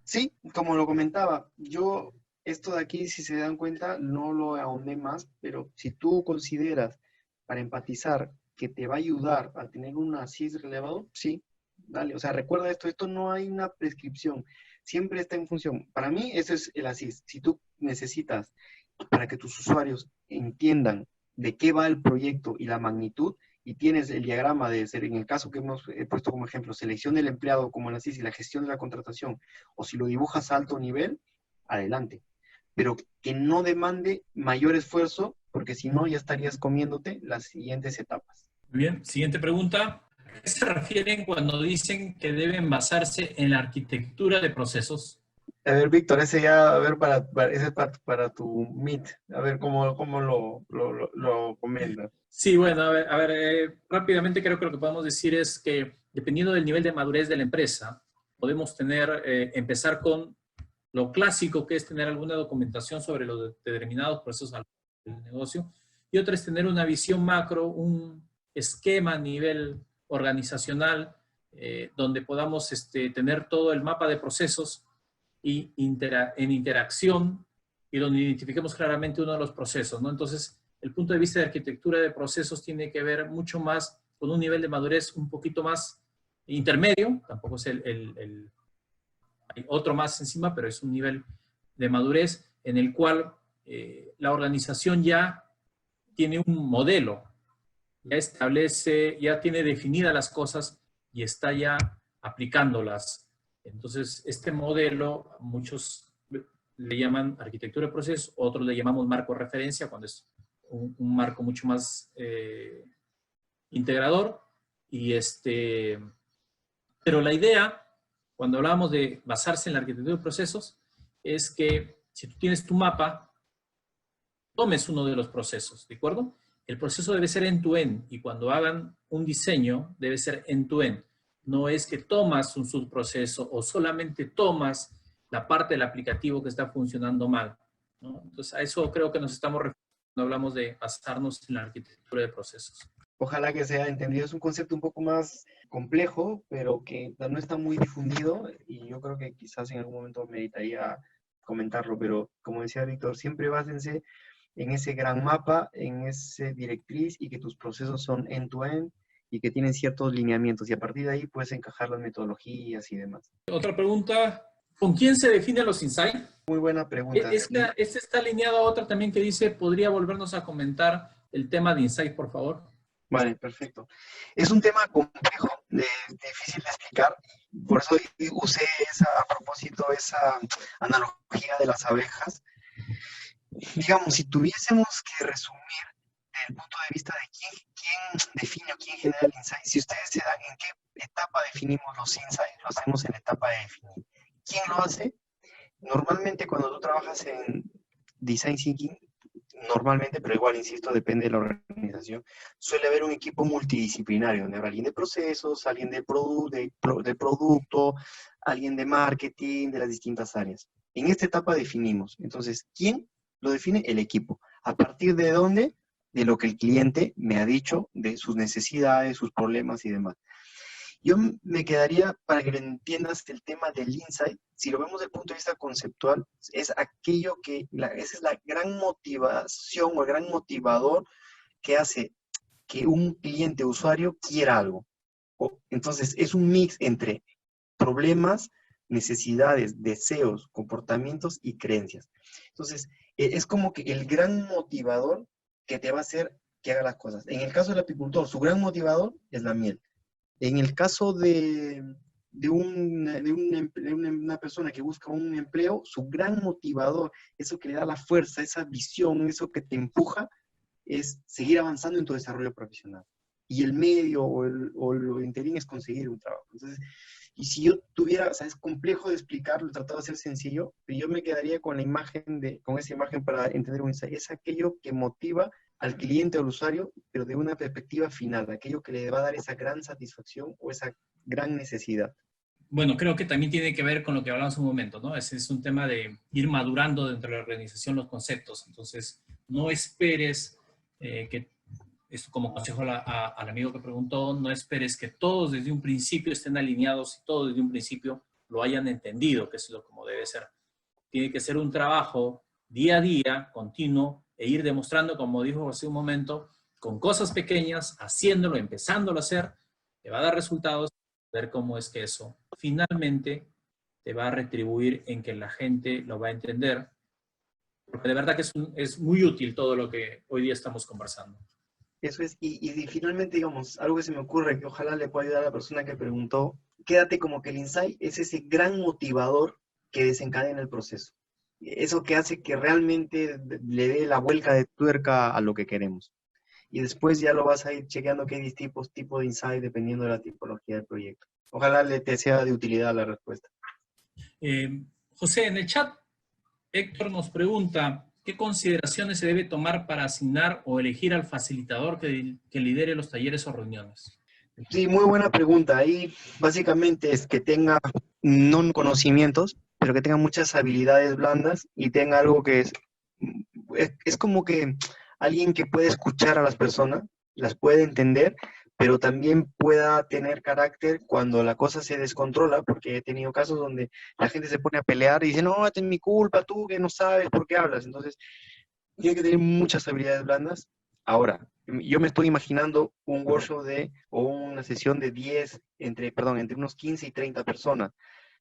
Sí, como lo comentaba, yo esto de aquí, si se dan cuenta, no lo ahondé más, pero si tú consideras para empatizar que te va a ayudar a tener un ASIS relevado, sí, dale. O sea, recuerda esto no hay una prescripción, siempre está en función. Para mí, eso es el ASIS. Si tú necesitas para que tus usuarios entiendan de qué va el proyecto y la magnitud, y tienes el diagrama de ser, en el caso que hemos puesto como ejemplo, selección del empleado como el ASIS y la gestión de la contratación, o si lo dibujas a alto nivel, adelante. Pero que no demande mayor esfuerzo, porque si no ya estarías comiéndote las siguientes etapas.
Bien, siguiente pregunta. ¿A qué se refieren cuando dicen que deben basarse en la arquitectura de procesos?
A ver, Víctor, ese ya, a ver, ese es para tu Meet, a ver cómo lo comentas.
Sí, bueno, a ver, rápidamente creo que lo que podemos decir es que dependiendo del nivel de madurez de la empresa, podemos tener, empezar con lo clásico, que es tener alguna documentación sobre los determinados procesos del negocio, y otra es tener una visión macro, un esquema a nivel organizacional, donde podamos tener todo el mapa de procesos y en interacción, y donde identifiquemos claramente uno de los procesos, ¿no? Entonces, el punto de vista de arquitectura de procesos tiene que ver mucho más con un nivel de madurez un poquito más intermedio, tampoco es hay otro más encima, pero es un nivel de madurez en el cual la organización ya tiene un modelo, ya establece, ya tiene definidas las cosas y está ya aplicándolas. Entonces, este modelo, muchos le llaman arquitectura de procesos, otros le llamamos marco de referencia, cuando es un marco mucho más integrador. Y pero la idea, cuando hablábamos de basarse en la arquitectura de procesos, es que si tú tienes tu mapa, tomes uno de los procesos, ¿de acuerdo? El proceso debe ser end-to-end y cuando hagan un diseño debe ser end-to-end. No es que tomas un subproceso o solamente tomas la parte del aplicativo que está funcionando mal, ¿no? Entonces, a eso creo que nos estamos refiriendo cuando hablamos de basarnos en la arquitectura de procesos.
Ojalá que sea entendido. Es un concepto un poco más complejo, pero que no está muy difundido y yo creo que quizás en algún momento meritaría comentarlo, pero como decía Víctor, siempre básense en ese gran mapa, en ese directriz y que tus procesos son end-to-end y que tienen ciertos lineamientos y a partir de ahí puedes encajar las metodologías y demás.
Otra pregunta, ¿con quién se definen los insights?
Muy buena pregunta.
Esta está alineado a otra también que dice, ¿podría volvernos a comentar el tema de insight, por favor?
Vale, perfecto. Es un tema complejo, difícil de explicar, por eso usé a propósito esa analogía de las abejas. Digamos, si tuviésemos que resumir desde el punto de vista de quién define o quién genera el insight, si ustedes se dan en qué etapa definimos los insights, lo hacemos en la etapa de definir. ¿Quién lo hace? Normalmente cuando tú trabajas en Design Thinking, normalmente, pero igual, insisto, depende de la organización, suele haber un equipo multidisciplinario, donde habrá alguien de procesos, alguien de producto, alguien de marketing, de las distintas áreas. En esta etapa definimos, entonces, ¿quién lo define? El equipo. ¿A partir de dónde? De lo que el cliente me ha dicho, de sus necesidades, sus problemas y demás. Yo me quedaría, para que entiendas el tema del insight, si lo vemos desde el punto de vista conceptual, es aquello esa es la gran motivación o el gran motivador que hace que un cliente usuario quiera algo. Entonces, es un mix entre problemas, necesidades, deseos, comportamientos y creencias. Entonces, es como que el gran motivador que te va a hacer que haga las cosas. En el caso del apicultor, su gran motivador es la miel. En el caso de una persona que busca un empleo, su gran motivador, eso que le da la fuerza, esa visión, eso que te empuja, es seguir avanzando en tu desarrollo profesional. Y el medio o lo interín es conseguir un trabajo. Entonces, y si yo tuviera, o sea, es complejo de explicarlo, he tratado de ser sencillo, pero yo me quedaría con con esa imagen para entender un insight. Es aquello que motiva al cliente o al usuario, pero de una perspectiva final, aquello que le va a dar esa gran satisfacción o esa gran necesidad.
Bueno, creo que también tiene que ver con lo que hablamos un momento, ¿no? Ese es un tema de ir madurando dentro de la organización los conceptos. Entonces, no esperes esto como consejo al amigo que preguntó, no esperes que todos desde un principio estén alineados y todos desde un principio lo hayan entendido, que es lo como debe ser. Tiene que ser un trabajo día a día, continuo, e ir demostrando, como dijo hace un momento, con cosas pequeñas, haciéndolo, empezándolo a hacer, te va a dar resultados, ver cómo es que eso finalmente te va a retribuir en que la gente lo va a entender. Porque de verdad que es muy útil todo lo que hoy día estamos conversando.
Eso es, y finalmente, digamos, algo que se me ocurre que ojalá le pueda ayudar a la persona que preguntó, quédate como que el insight es ese gran motivador que desencadena el proceso. Eso que hace que realmente le dé la vuelta de tuerca a lo que queremos. Y después ya lo vas a ir chequeando qué tipo de insight dependiendo de la tipología del proyecto. Ojalá te sea de utilidad la respuesta.
José, en el chat, Héctor nos pregunta, ¿qué consideraciones se debe tomar para asignar o elegir al facilitador que lidere los talleres o reuniones?
Sí, muy buena pregunta. Ahí básicamente es que tenga no conocimientos, pero que tenga muchas habilidades blandas y tenga algo que es como que alguien que puede escuchar a las personas, las puede entender, pero también pueda tener carácter cuando la cosa se descontrola, porque he tenido casos donde la gente se pone a pelear y dice, no, esta es mi culpa, tú que no sabes por qué hablas. Entonces, tiene que tener muchas habilidades blandas. Ahora, yo me estoy imaginando un workshop o una sesión de entre unos 15 y 30 personas.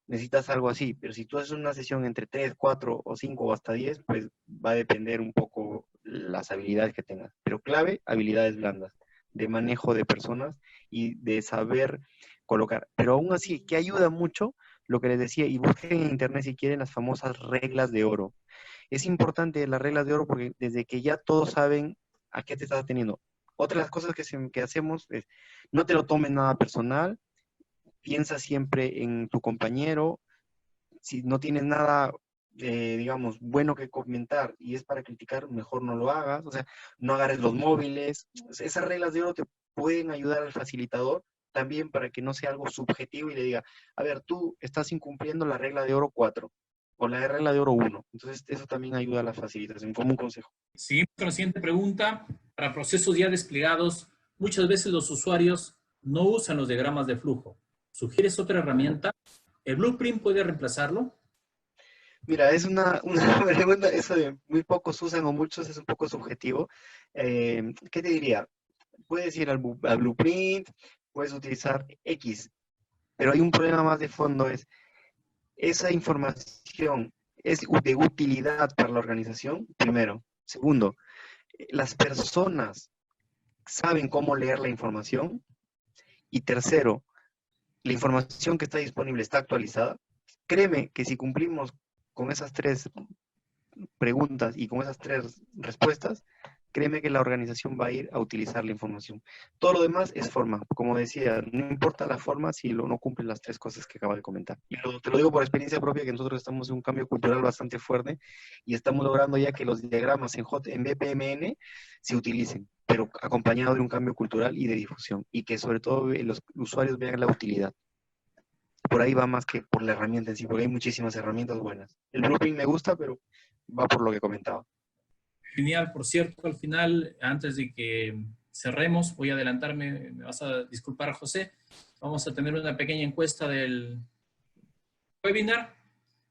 Necesitas algo así, pero si tú haces una sesión entre 3, 4 o 5 o hasta 10, pues va a depender un poco las habilidades que tengas. Pero clave, habilidades blandas, de manejo de personas y de saber colocar. Pero aún así, que ayuda mucho lo que les decía, y busquen en internet si quieren las famosas reglas de oro. Es importante las reglas de oro porque desde que ya todos saben a qué te estás teniendo. Otra de las cosas que hacemos es, no te lo tomes nada personal, piensa siempre en tu compañero, si no tienes nada, digamos, bueno que comentar y es para criticar, mejor no lo hagas, o sea, no agarres los móviles. Esas reglas de oro te pueden ayudar al facilitador también para que no sea algo subjetivo y le diga, a ver, tú estás incumpliendo la regla de oro 4 o la regla de oro 1. Entonces, eso también ayuda a la facilitación, como un consejo.
Seguimos con la siguiente pregunta. Para procesos ya desplegados, muchas veces los usuarios no usan los diagramas de flujo. ¿Sugieres otra herramienta? ¿El Blueprint puede reemplazarlo?
Mira, es una pregunta, eso de muy pocos usan o muchos es un poco subjetivo. ¿Qué te diría? Puedes ir al Blueprint, puedes utilizar X, pero hay un problema más de fondo, es esa información es de utilidad para la organización, primero. Segundo, las personas saben cómo leer la información. Y tercero, la información que está disponible está actualizada. Créeme que si cumplimos con esas tres preguntas y con esas tres respuestas, créeme que la organización va a ir a utilizar la información. Todo lo demás es forma. Como decía, no importa la forma si no cumple las tres cosas que acabo de comentar. Y te lo digo por experiencia propia, que nosotros estamos en un cambio cultural bastante fuerte y estamos logrando ya que los diagramas en BPMN se utilicen, pero acompañado de un cambio cultural y de difusión. Y que sobre todo los usuarios vean la utilidad. Por ahí va más que por la herramienta en sí, porque hay muchísimas herramientas buenas. El Blueprint me gusta, pero va por lo que comentaba.
Genial. Por cierto, al final, antes de que cerremos, voy a adelantarme, me vas a disculpar, José. Vamos a tener una pequeña encuesta del webinar.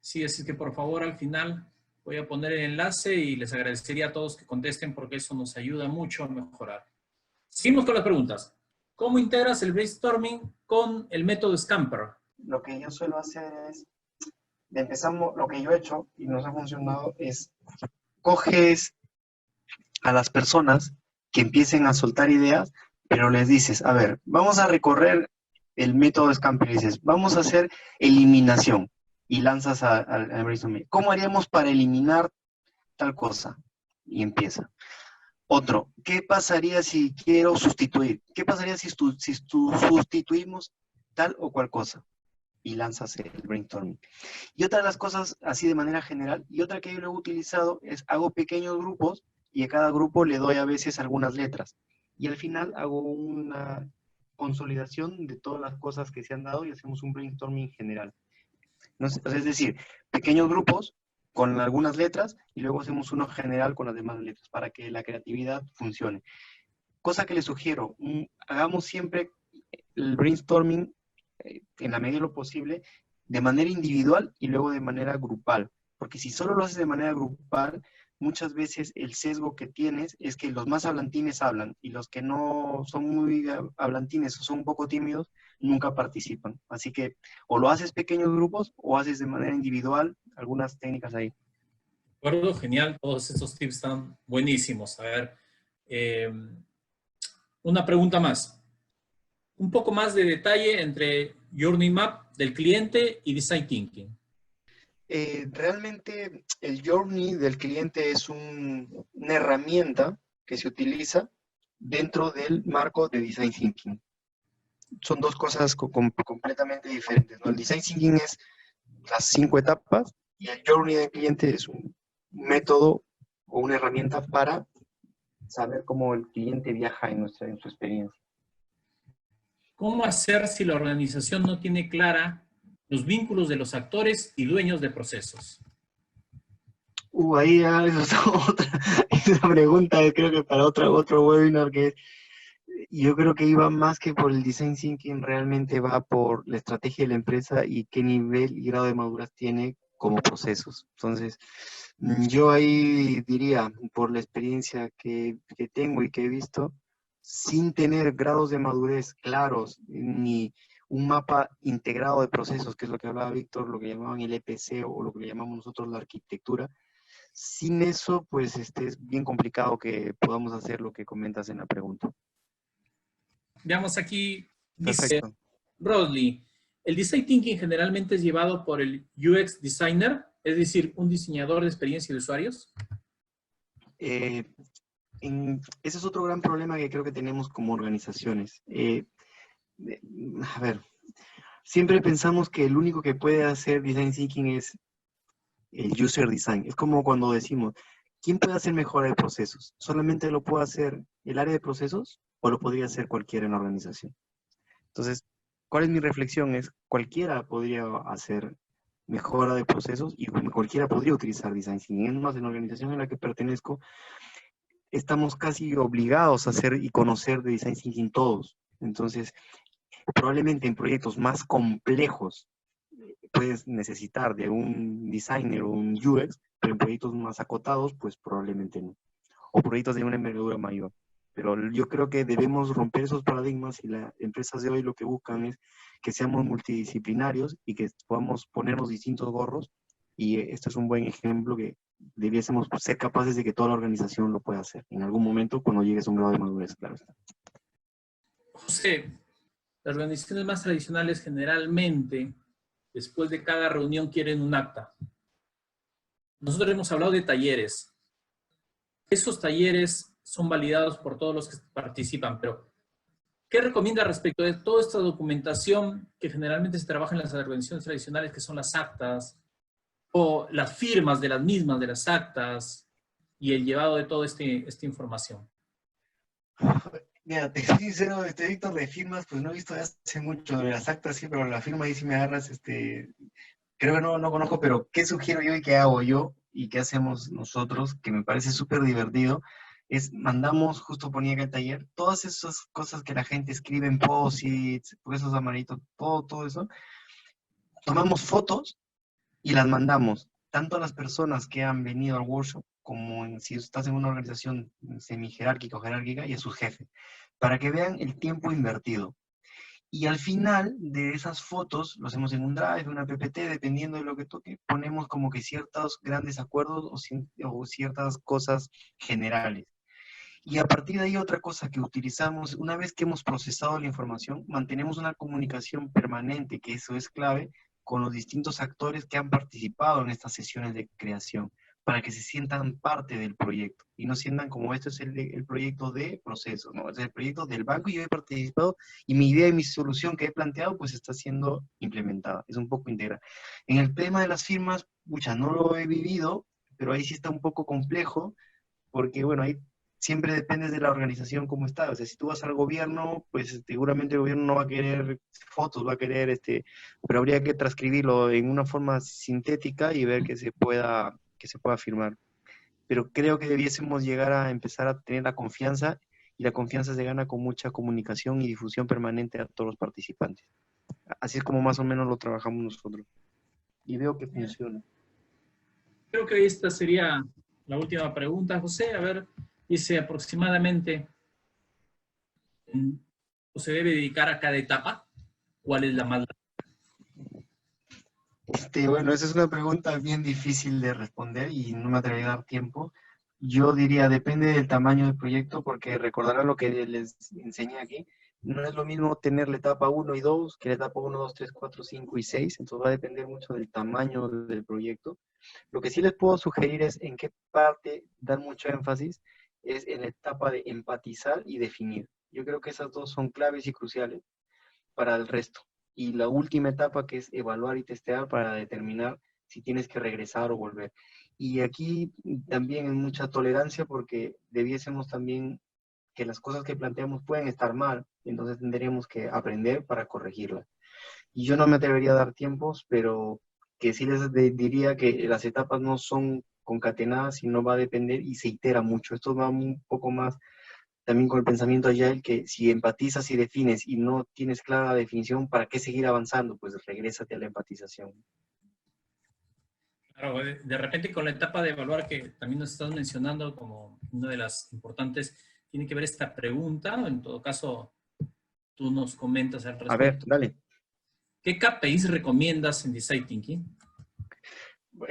Sí, así que por favor al final voy a poner el enlace y les agradecería a todos que contesten porque eso nos ayuda mucho a mejorar. Seguimos con las preguntas. ¿Cómo integras el brainstorming con el método Scamper?
Lo que yo suelo hacer es, empezamos, lo que yo he hecho y nos ha funcionado es, coges a las personas que empiecen a soltar ideas, pero les dices, a ver, vamos a recorrer el método Scamper y dices, vamos a hacer eliminación y lanzas al brainstorming. ¿Cómo haríamos para eliminar tal cosa? Y empieza. Otro, ¿qué pasaría si quiero sustituir? ¿Qué pasaría si sustituimos tal o cual cosa? Y lanzas el brainstorming. Y otra de las cosas, así de manera general, y otra que yo lo he utilizado es hago pequeños grupos y a cada grupo le doy a veces algunas letras. Y al final hago una consolidación de todas las cosas que se han dado y hacemos un brainstorming general. No sé, es decir, pequeños grupos con algunas letras y luego hacemos uno general con las demás letras para que la creatividad funcione. Cosa que les sugiero, hagamos siempre el brainstorming en la medida de lo posible de manera individual y luego de manera grupal. Porque si solo lo haces de manera grupal, muchas veces el sesgo que tienes es que los más hablantines hablan y los que no son muy hablantines o son un poco tímidos nunca participan. Así que o lo haces pequeños grupos o haces de manera individual algunas técnicas ahí.
De acuerdo, genial. Todos estos tips están buenísimos. A ver, una pregunta más. Un poco más de detalle entre Journey Map del cliente y Design Thinking.
Realmente el journey del cliente es una herramienta que se utiliza dentro del marco de Design Thinking. Son dos cosas completamente diferentes, ¿no? El Design Thinking es las 5 etapas Y el journey del cliente es un método o una herramienta para saber cómo el cliente viaja en su experiencia.
¿Cómo hacer si la organización no tiene clara los vínculos de los actores y dueños de procesos?
Ahí ya eso es esa pregunta, creo que para otro webinar que es, yo creo que iba más que por el design thinking, realmente va por la estrategia de la empresa y qué nivel y grado de madurez tiene como procesos. Entonces, yo ahí diría, por la experiencia que tengo y que he visto, sin tener grados de madurez claros, ni un mapa integrado de procesos, que es lo que hablaba Víctor, lo que llamaban el EPC o lo que llamamos nosotros la arquitectura, sin eso, pues es bien complicado que podamos hacer lo que comentas en la pregunta.
Veamos aquí, dice
Perfecto.
Broadly, el design thinking generalmente es llevado por el UX designer, es decir, un diseñador de experiencia de usuarios.
Ese es otro gran problema que creo que tenemos como organizaciones. A ver, siempre pensamos que el único que puede hacer design thinking es el user design. Es como cuando decimos, ¿quién puede hacer mejora de procesos? ¿Solamente lo puede hacer el área de procesos o lo podría hacer cualquiera en la organización? Entonces, ¿cuál es mi reflexión? Es cualquiera podría hacer mejora de procesos y cualquiera podría utilizar design thinking. Es más, en la organización en la que pertenezco, estamos casi obligados a hacer y conocer de design thinking todos. Entonces, probablemente en proyectos más complejos puedes necesitar de un designer o un UX, pero en proyectos más acotados, pues probablemente no. O proyectos de una envergadura mayor. Pero yo creo que debemos romper esos paradigmas y las empresas de hoy lo que buscan es que seamos multidisciplinarios y que podamos ponernos distintos gorros. Y esto es un buen ejemplo que debiésemos ser capaces de que toda la organización lo pueda hacer en algún momento cuando llegues a un grado de madurez, claro está.
José, las organizaciones más tradicionales generalmente, después de cada reunión, quieren un acta. Nosotros hemos hablado de talleres. Esos talleres son validados por todos los que participan, pero ¿qué recomienda respecto de toda esta documentación que generalmente se trabaja en las organizaciones tradicionales, que son las actas, o las firmas de las mismas, de las actas, y el llevado de toda esta información?
Mira, te soy sincero, Víctor, de firmas, pues no he visto hace mucho de las actas, sí, pero la firma ahí sí me agarras, creo que no conozco, pero ¿qué sugiero yo y qué hago yo y qué hacemos nosotros? Que me parece súper divertido, es mandamos, justo ponía acá el taller, todas esas cosas que la gente escribe en post-its, esos amarillitos, todo eso, tomamos fotos y las mandamos, tanto a las personas que han venido al workshop, como si estás en una organización semi-jerárquica o jerárquica, y a sus jefes, para que vean el tiempo invertido. Y al final de esas fotos, lo hacemos en un drive, una PPT, dependiendo de lo que toque, ponemos como que ciertos grandes acuerdos o ciertas cosas generales. Y a partir de ahí otra cosa que utilizamos, una vez que hemos procesado la información, mantenemos una comunicación permanente, que eso es clave, con los distintos actores que han participado en estas sesiones de creación, para que se sientan parte del proyecto y no sientan como esto es el proyecto de proceso, ¿no? Es el proyecto del banco y yo he participado y mi idea y mi solución que he planteado pues está siendo implementada, es un poco integral. En el tema de las firmas, pucha, no lo he vivido, pero ahí sí está un poco complejo, porque bueno, ahí siempre depende de la organización como está. O sea, si tú vas al gobierno, pues seguramente el gobierno no va a querer fotos, va a querer, pero habría que transcribirlo en una forma sintética y ver que se pueda firmar. Pero creo que debiésemos llegar a empezar a tener la confianza, y la confianza se gana con mucha comunicación y difusión permanente a todos los participantes. Así es como más o menos lo trabajamos nosotros. Y veo que funciona.
Creo que esta sería la última pregunta, José. A ver, dice aproximadamente, ¿o se debe dedicar a cada etapa? ¿Cuál es la más larga?
Bueno, esa es una pregunta bien difícil de responder y no me atrevería a dar tiempo. Yo diría, depende del tamaño del proyecto, porque recordarán lo que les enseñé aquí. No es lo mismo tener la etapa 1 y 2 que la etapa 1, 2, 3, 4, 5 y 6. Entonces va a depender mucho del tamaño del proyecto. Lo que sí les puedo sugerir es en qué parte dar mucho énfasis es en la etapa de empatizar y definir. Yo creo que esas dos son claves y cruciales para el resto. Y la última etapa, que es evaluar y testear para determinar si tienes que regresar o volver. Y aquí también hay mucha tolerancia porque debiésemos también que las cosas que planteamos pueden estar mal, entonces tendríamos que aprender para corregirlas. Y yo no me atrevería a dar tiempos, pero que sí les diría que las etapas no son concatenadas, sino va a depender y se itera mucho. Esto va un poco más también con el pensamiento agile, que si empatizas y defines y no tienes clara la definición, ¿para qué seguir avanzando? Pues regrésate a la empatización.
Claro, de repente con la etapa de evaluar que también nos estás mencionando como una de las importantes, tiene que ver esta pregunta, en todo caso tú nos comentas al
A ver,
respecto.
dale.
¿Qué KPIs recomiendas en Design Thinking?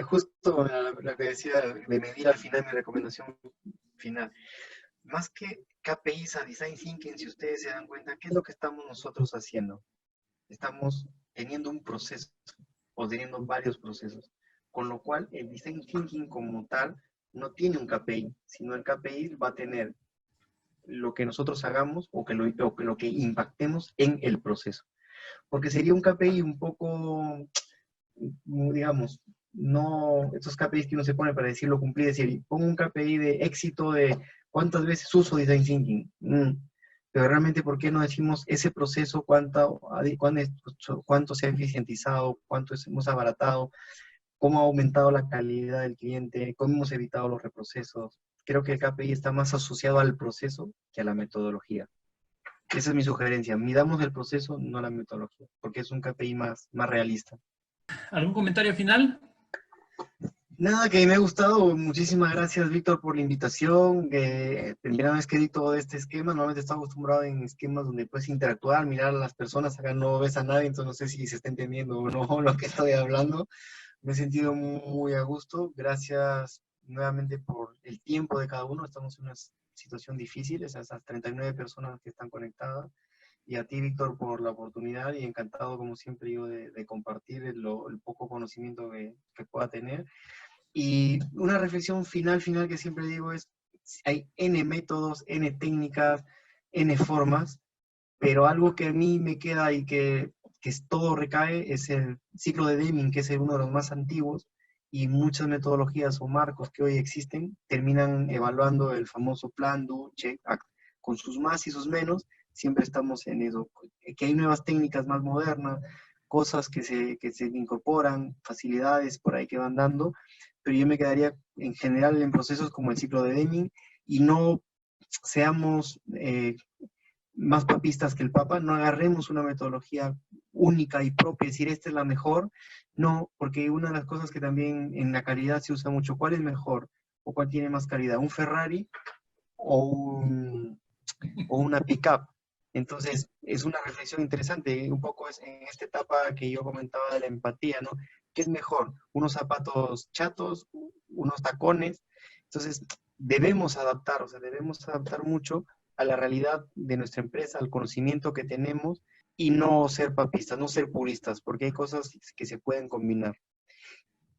Justo lo que decía de medir al final mi recomendación final. Más que KPIs a Design Thinking, si ustedes se dan cuenta, ¿qué es lo que estamos nosotros haciendo? Estamos teniendo un proceso o teniendo varios procesos, con lo cual el Design Thinking como tal no tiene un KPI, sino el KPI va a tener lo que nosotros hagamos o que lo que impactemos en el proceso. Porque sería un KPI un poco, digamos, no estos KPIs que uno se pone para decirlo cumplir, es decir, pongo un KPI de éxito de cuántas veces uso Design Thinking. Pero realmente, ¿por qué no decimos ese proceso, cuánto se ha eficientizado, cuánto hemos abaratado, cómo ha aumentado la calidad del cliente, cómo hemos evitado los reprocesos? Creo que el KPI está más asociado al proceso que a la metodología. Esa es mi sugerencia. Midamos el proceso, no la metodología, porque es un KPI más realista.
¿Algún comentario final?
Nada, que me ha gustado. Muchísimas gracias, Víctor, por la invitación. Primera vez que edito este esquema. Normalmente estoy acostumbrado en esquemas donde puedes interactuar, mirar a las personas. Acá no ves a nadie, entonces no sé si se está entendiendo o no lo que estoy hablando. Me he sentido muy a gusto. Gracias nuevamente por el tiempo de cada uno. Estamos en una situación difícil, esas 39 personas que están conectadas. Y a ti, Víctor, por la oportunidad y encantado, como siempre, yo de compartir el poco conocimiento que pueda tener. Y una reflexión final que siempre digo es, hay N métodos, N técnicas, N formas, pero algo que a mí me queda y que todo recae es el ciclo de Deming, que es uno de los más antiguos, y muchas metodologías o marcos que hoy existen terminan evaluando el famoso plan, do, check, act, con sus más y sus menos. Siempre estamos en eso, que hay nuevas técnicas más modernas, cosas que se incorporan, facilidades por ahí que van dando, pero yo me quedaría en general en procesos como el ciclo de Deming y no seamos más papistas que el Papa, no agarremos una metodología única y propia, decir esta es la mejor, no, porque una de las cosas que también en la calidad se usa mucho, ¿cuál es mejor o cuál tiene más calidad? ¿Un Ferrari o una pick-up? Entonces, es una reflexión interesante, un poco es en esta etapa que yo comentaba de la empatía, ¿no? ¿Qué es mejor? ¿Unos zapatos chatos? ¿Unos tacones? Entonces, debemos adaptar, o sea, debemos adaptar mucho a la realidad de nuestra empresa, al conocimiento que tenemos y no ser papistas, no ser puristas, porque hay cosas que se pueden combinar.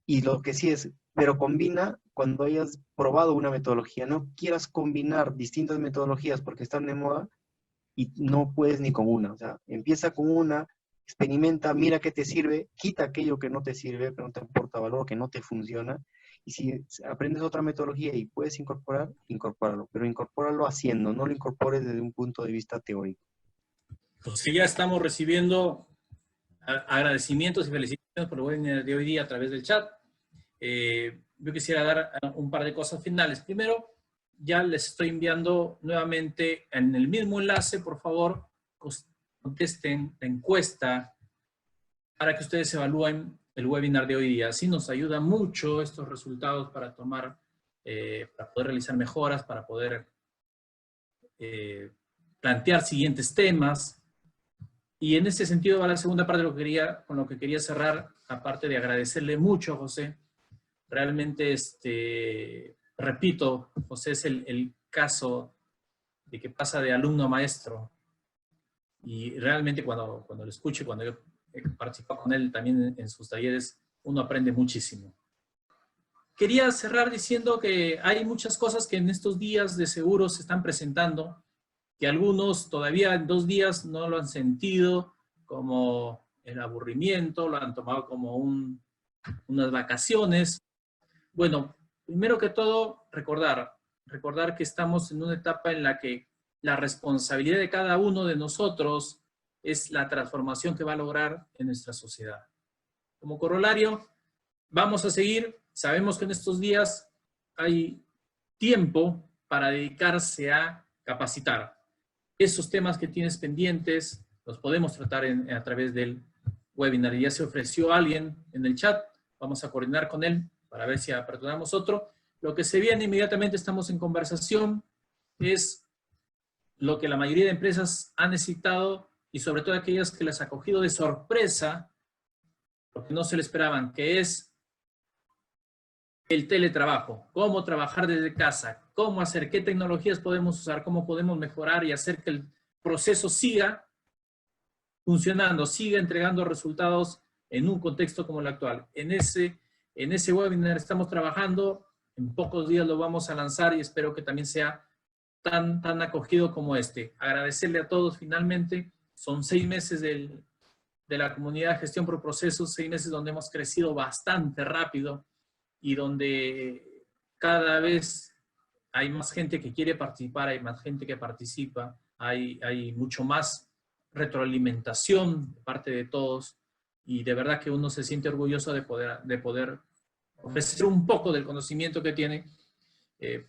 Y lo que sí es, pero combina cuando hayas probado una metodología, no quieras combinar distintas metodologías porque están de moda y no puedes ni con una. O sea, empieza con una, experimenta, mira qué te sirve, quita aquello que no te sirve, que no te aporta valor, que no te funciona. Y si aprendes otra metodología y puedes incorporar, incorpóralo. Pero incorpóralo haciendo, no lo incorpores desde un punto de vista teórico.
Pues que ya estamos recibiendo agradecimientos y felicitaciones por el webinar de hoy día a través del chat. Yo quisiera dar un par de cosas finales. Primero, ya les estoy enviando nuevamente en el mismo enlace, por favor, contesten la encuesta para que ustedes evalúen el webinar de hoy día. Así nos ayuda mucho estos resultados para tomar, para poder realizar mejoras, para poder plantear siguientes temas. Y en ese sentido va la segunda parte de lo que con lo que quería cerrar, aparte de agradecerle mucho a José. Realmente, repito, José es el caso de que pasa de alumno a maestro. Y realmente cuando lo escucho, cuando yo he participado con él también en sus talleres, uno aprende muchísimo. Quería cerrar diciendo que hay muchas cosas que en estos días de seguro se están presentando, que algunos todavía en 2 días no lo han sentido como el aburrimiento, lo han tomado como unas vacaciones. Bueno, primero que todo, recordar que estamos en una etapa en la que la responsabilidad de cada uno de nosotros es la transformación que va a lograr en nuestra sociedad. Como corolario, vamos a seguir. Sabemos que en estos días hay tiempo para dedicarse a capacitar. Esos temas que tienes pendientes los podemos tratar a través del webinar. Ya se ofreció alguien en el chat. Vamos a coordinar con él para ver si aperturamos otro. Lo que se viene inmediatamente, estamos en conversación, es lo que la mayoría de empresas han necesitado y sobre todo aquellas que les ha cogido de sorpresa, porque no se le esperaban, que es el teletrabajo, cómo trabajar desde casa, cómo hacer, qué tecnologías podemos usar, cómo podemos mejorar y hacer que el proceso siga funcionando, siga entregando resultados en un contexto como el actual. En ese webinar estamos trabajando, en pocos días lo vamos a lanzar y espero que también sea tan acogido como este. Agradecerle a todos finalmente, son 6 meses de la comunidad de gestión por procesos, 6 meses donde hemos crecido bastante rápido y donde cada vez hay más gente que quiere participar, hay más gente que participa, hay mucho más retroalimentación de parte de todos y de verdad que uno se siente orgulloso de poder ofrecer un poco del conocimiento que tiene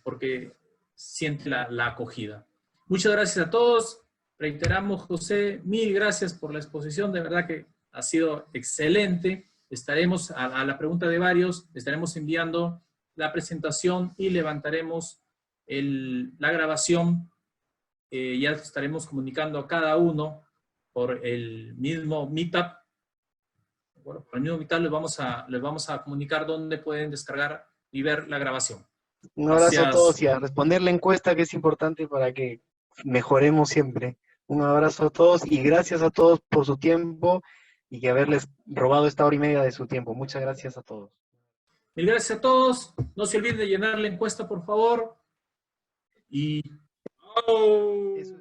porque siente la acogida. Muchas gracias a todos. Reiteramos, José, mil gracias por la exposición, de verdad que ha sido excelente. Estaremos, a la pregunta de varios, estaremos enviando la presentación y levantaremos la grabación. Ya estaremos comunicando a cada uno por el mismo Meetup. Bueno, por el mismo Meetup les vamos a comunicar dónde pueden descargar y ver la grabación.
Un abrazo a
Gracias.
todos y a responder la encuesta que es importante para que mejoremos siempre. Un abrazo a todos y gracias a todos por su tiempo y que haberles robado esta hora y media de su tiempo. Muchas gracias a todos.
Mil gracias a todos. No se olviden de llenar la encuesta, por favor. Y... ¡oh!
Eso es.